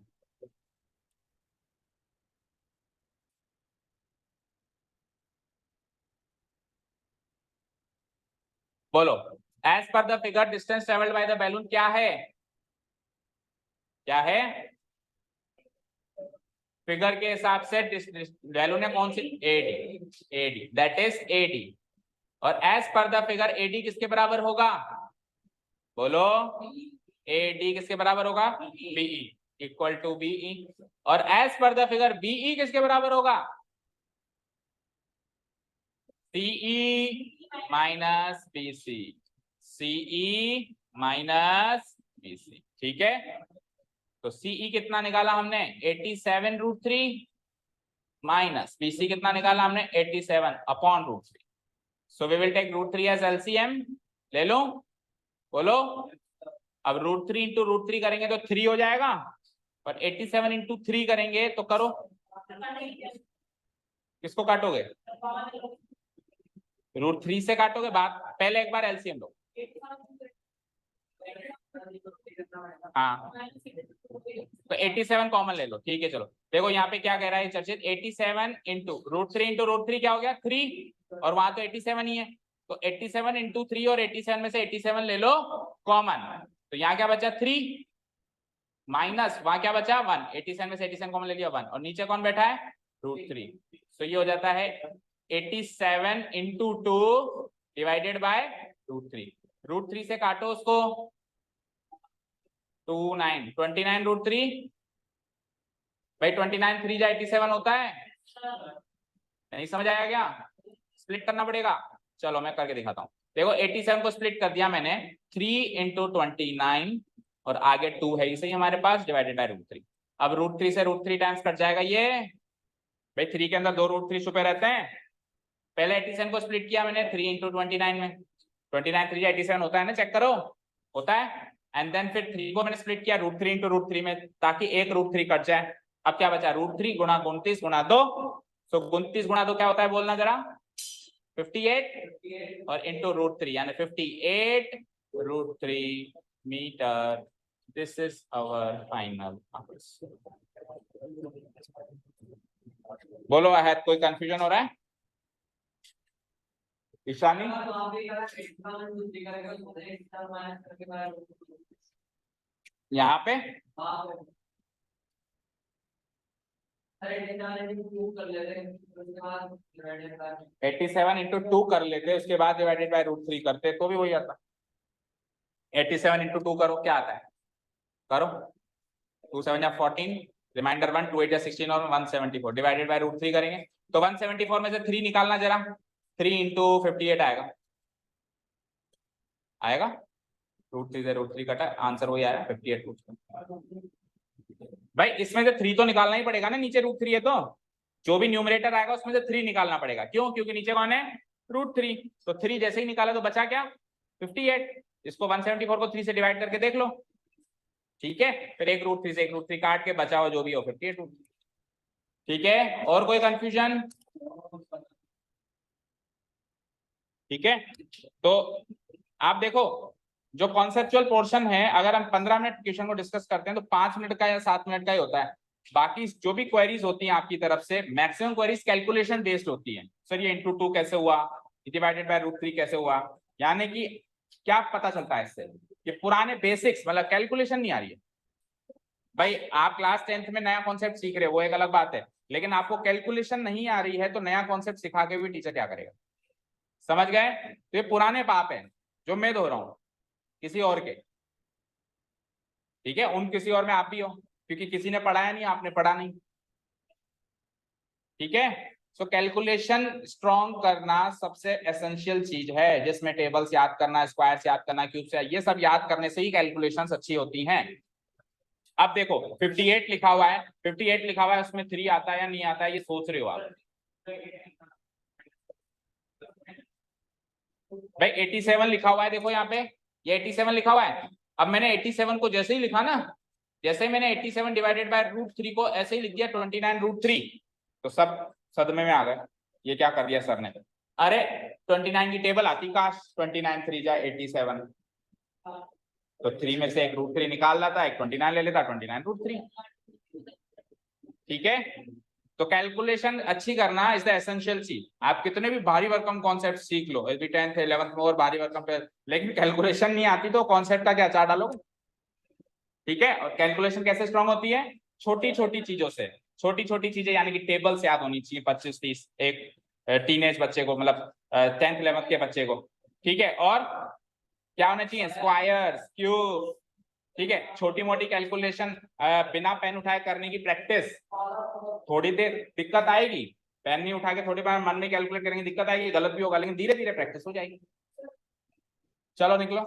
बोलो as per the figure distance travelled by the balloon क्या है, क्या है, फिगर के हिसाब से बैलून है कौन सी, A D, A D that is A D. और as per the figure A D किसके बराबर होगा, बोलो एडी किसके बराबर होगा, बीई इक्वल टू बीई। और as per the figure B E किसके बराबर होगा, C E minus B C, C E minus B C. ठीक है, तो सीई कितना निकाला हमने 87√3 माइनस बीसी कितना निकाला हमने 87/√3। So we will take √3 as LCM, ले लो, बोलो। अब √3 इंटू √3 करेंगे तो 3 हो जाएगा, और 87 इंटू 3 करेंगे तो करो, किसको काटोगे, √3 से काटोगे, बात पहले एक बार एलसीएम लो। हाँ तो 87 कॉमन ले लो, ठीक है। चलो देखो यहाँ पे क्या कह रहा है चर्चित, 87 इंटू √3 क्या हो गया 3, और वहां तो 87 ही है, तो 87 इंटू 3 और 87 में से 87 ले लो कॉमन, तो यहाँ क्या बचा 3 माइनस वहां क्या बचा 1, 87 में से 87 कॉमन ले लिया 1, और नीचे कौन बैठा है √3, तो ये हो जाता है 87 इंटू 2 डिवाइडेड बाय √3 से काटो उसको 29 भाई 29 3 जा 87 होता है, नहीं समझ आया क्या, स्प्लिट करना पड़ेगा। चलो मैं करके दिखाता हूँ, देखो 87 को स्प्लिट कर दिया मैंने 3 इंटू 29 और आगे 2 है इसे हमारे पास डिवाइडेड बाय √3। अब √3 से √3 टाइम्स कट जाएगा ये, भाई 3 के अंदर 2 √3 छुपे रहते हैं। पहले 87 को स्प्लिट किया मैंने 3 इंटू 29 में, 29 3 87 होता है ना, चेक करो होता है, एंड देन फिर 3 को मैंने स्प्लिट किया √3 इंटू √3 में, ताकि एक √3 कट जाए। अब क्या बचा √3 गुणा 29 गुणा 2, तो 29 गुणा 2 क्या होता है बोलना जरा, 58 और इंटू √3 यानी 58√3 metre. This is our final answer. बोलो अहद, कोई कंफ्यूजन हो रहा है, ईशानी यहाँ पे 87 इंटू 2 कर लेते, उसके बाद डिवाइडेड बाय √3 करते तो भी वही आता। 87 इंटू 2 करो क्या आता है, करो 2 7 या 14, रिमाइंडर 1, 2 8 या 16 और 174 डिवाइडेड बाय √3 करेंगे, तो 174 में से 3 निकालना जरा, 3 इंटू 58 आएगा, आएगा √3 से √3 कटा, आंसर वही आया 58। भाई इसमें से 3 तो निकालना ही पड़ेगा ना, नीचे √3 है तो जो भी न्यूमरेटर आएगा उसमें से 3 निकालना पड़ेगा, क्यों, क्योंकि नीचे कौन है √3, तो 3 जैसे ही निकाला तो बचा क्या 58, इसको 174 को 3 से डिवाइड करके देख लो, ठीक है, फिर एक √3 से एक √3 काट के बचा हो जो भी हो 58। ठीक है, और कोई कंफ्यूजन, ठीक है। तो आप देखो जो कॉन्सेप्चुअल पोर्शन है, अगर हम 15 मिनट क्वेश्चन को डिस्कस करते हैं तो 5 मिनट का या 7 मिनट का ही होता है, बाकी जो भी क्वेरीज होती हैं आपकी तरफ से मैक्सिमम क्वेरीज कैलकुलेशन बेस्ड होती है, सर ये इंटू 2 कैसे हुआ, डिवाइडेड बाय √3 कैसे हुआ, यानी कि क्या पता चलता है इससे, कि पुराने बेसिक्स मतलब कैलकुलेशन नहीं आ रही है। भाई आप क्लास 10th में नया कॉन्सेप्ट सीख रहे हो वो एक अलग बात है, लेकिन आपको कैलकुलेशन नहीं आ रही है तो नया कॉन्सेप्ट सिखा के भी टीचर क्या करेगा, समझ गए? तो ये पुराने पाप हैं जो मैं धो रहा हूं किसी और के, ठीक है? उन किसी और में आप भी हो, क्योंकि किसी ने पढ़ाया नहीं, आपने पढ़ा नहीं, ठीक है? सो कैलकुलेशन स्ट्रॉन्ग करना सबसे एसेंशियल चीज है, जिसमें टेबल्स याद करना, स्क्वायर्स याद करना, क्यूब्स, ये सब याद करने से ही कैलकुलेशंस अच्छी होती हैं। अब देखो 58 लिखा हुआ है, 58 लिखा हुआ है, उसमें 3 आता है या नहीं आता है, ये सोच रहे हो आप? भाई 87 लिखा हुआ है, देखो यहाँ पे ये 87 लिखा हुआ है। अब मैंने 87 को जैसे ही लिखा ना, जैसे ही मैंने 87 डिवाइडेड बाय √3 को ऐसे ही लिख दिया 29√3, तो सब सदमे में आ गए, ये क्या कर दिया सर ने? अरे 29 की टेबल आती काश, 29 3 जा 87, तो 3 में से एक √3 निकाल लाता, एक 29 ले लेता, 29√3, ठीक है? तो कैलकुलेशन अच्छी करना इज द एसेंशियल चीज। आप कितने भी भारी भरकम कॉन्सेप्ट सीख लो, अभी 10th 11th में और भारी भरकम पे, लेकिन कैलकुलेशन नहीं आती तो कॉन्सेप्ट का क्या चार डालो, ठीक है? और कैलकुलेशन कैसे स्ट्रांग होती है? छोटी छोटी चीजों से, छोटी छोटी चीजें, यानी कि टेबल्स याद होनी चाहिए 25 30, एक टीनेज बच्चे को, मतलब 10th 11th के बच्चे को, ठीक है? और क्या होना चाहिए? स्क्वायर्स, क्यूब, ठीक है? छोटी मोटी कैलकुलेशन बिना पेन उठाए करने की प्रैक्टिस, थोड़ी देर दिक्कत आएगी, पेन नहीं उठा के थोड़ी बार मन में कैलकुलेट करेंगे, दिक्कत आएगी, गलत भी होगा, लेकिन धीरे धीरे प्रैक्टिस हो जाएगी। चलो निकलो।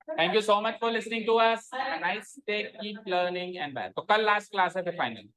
Thank you so much for listening to us, nice day, keep learning and bye. तो कल लास्ट क्लास है फिर फाइनल।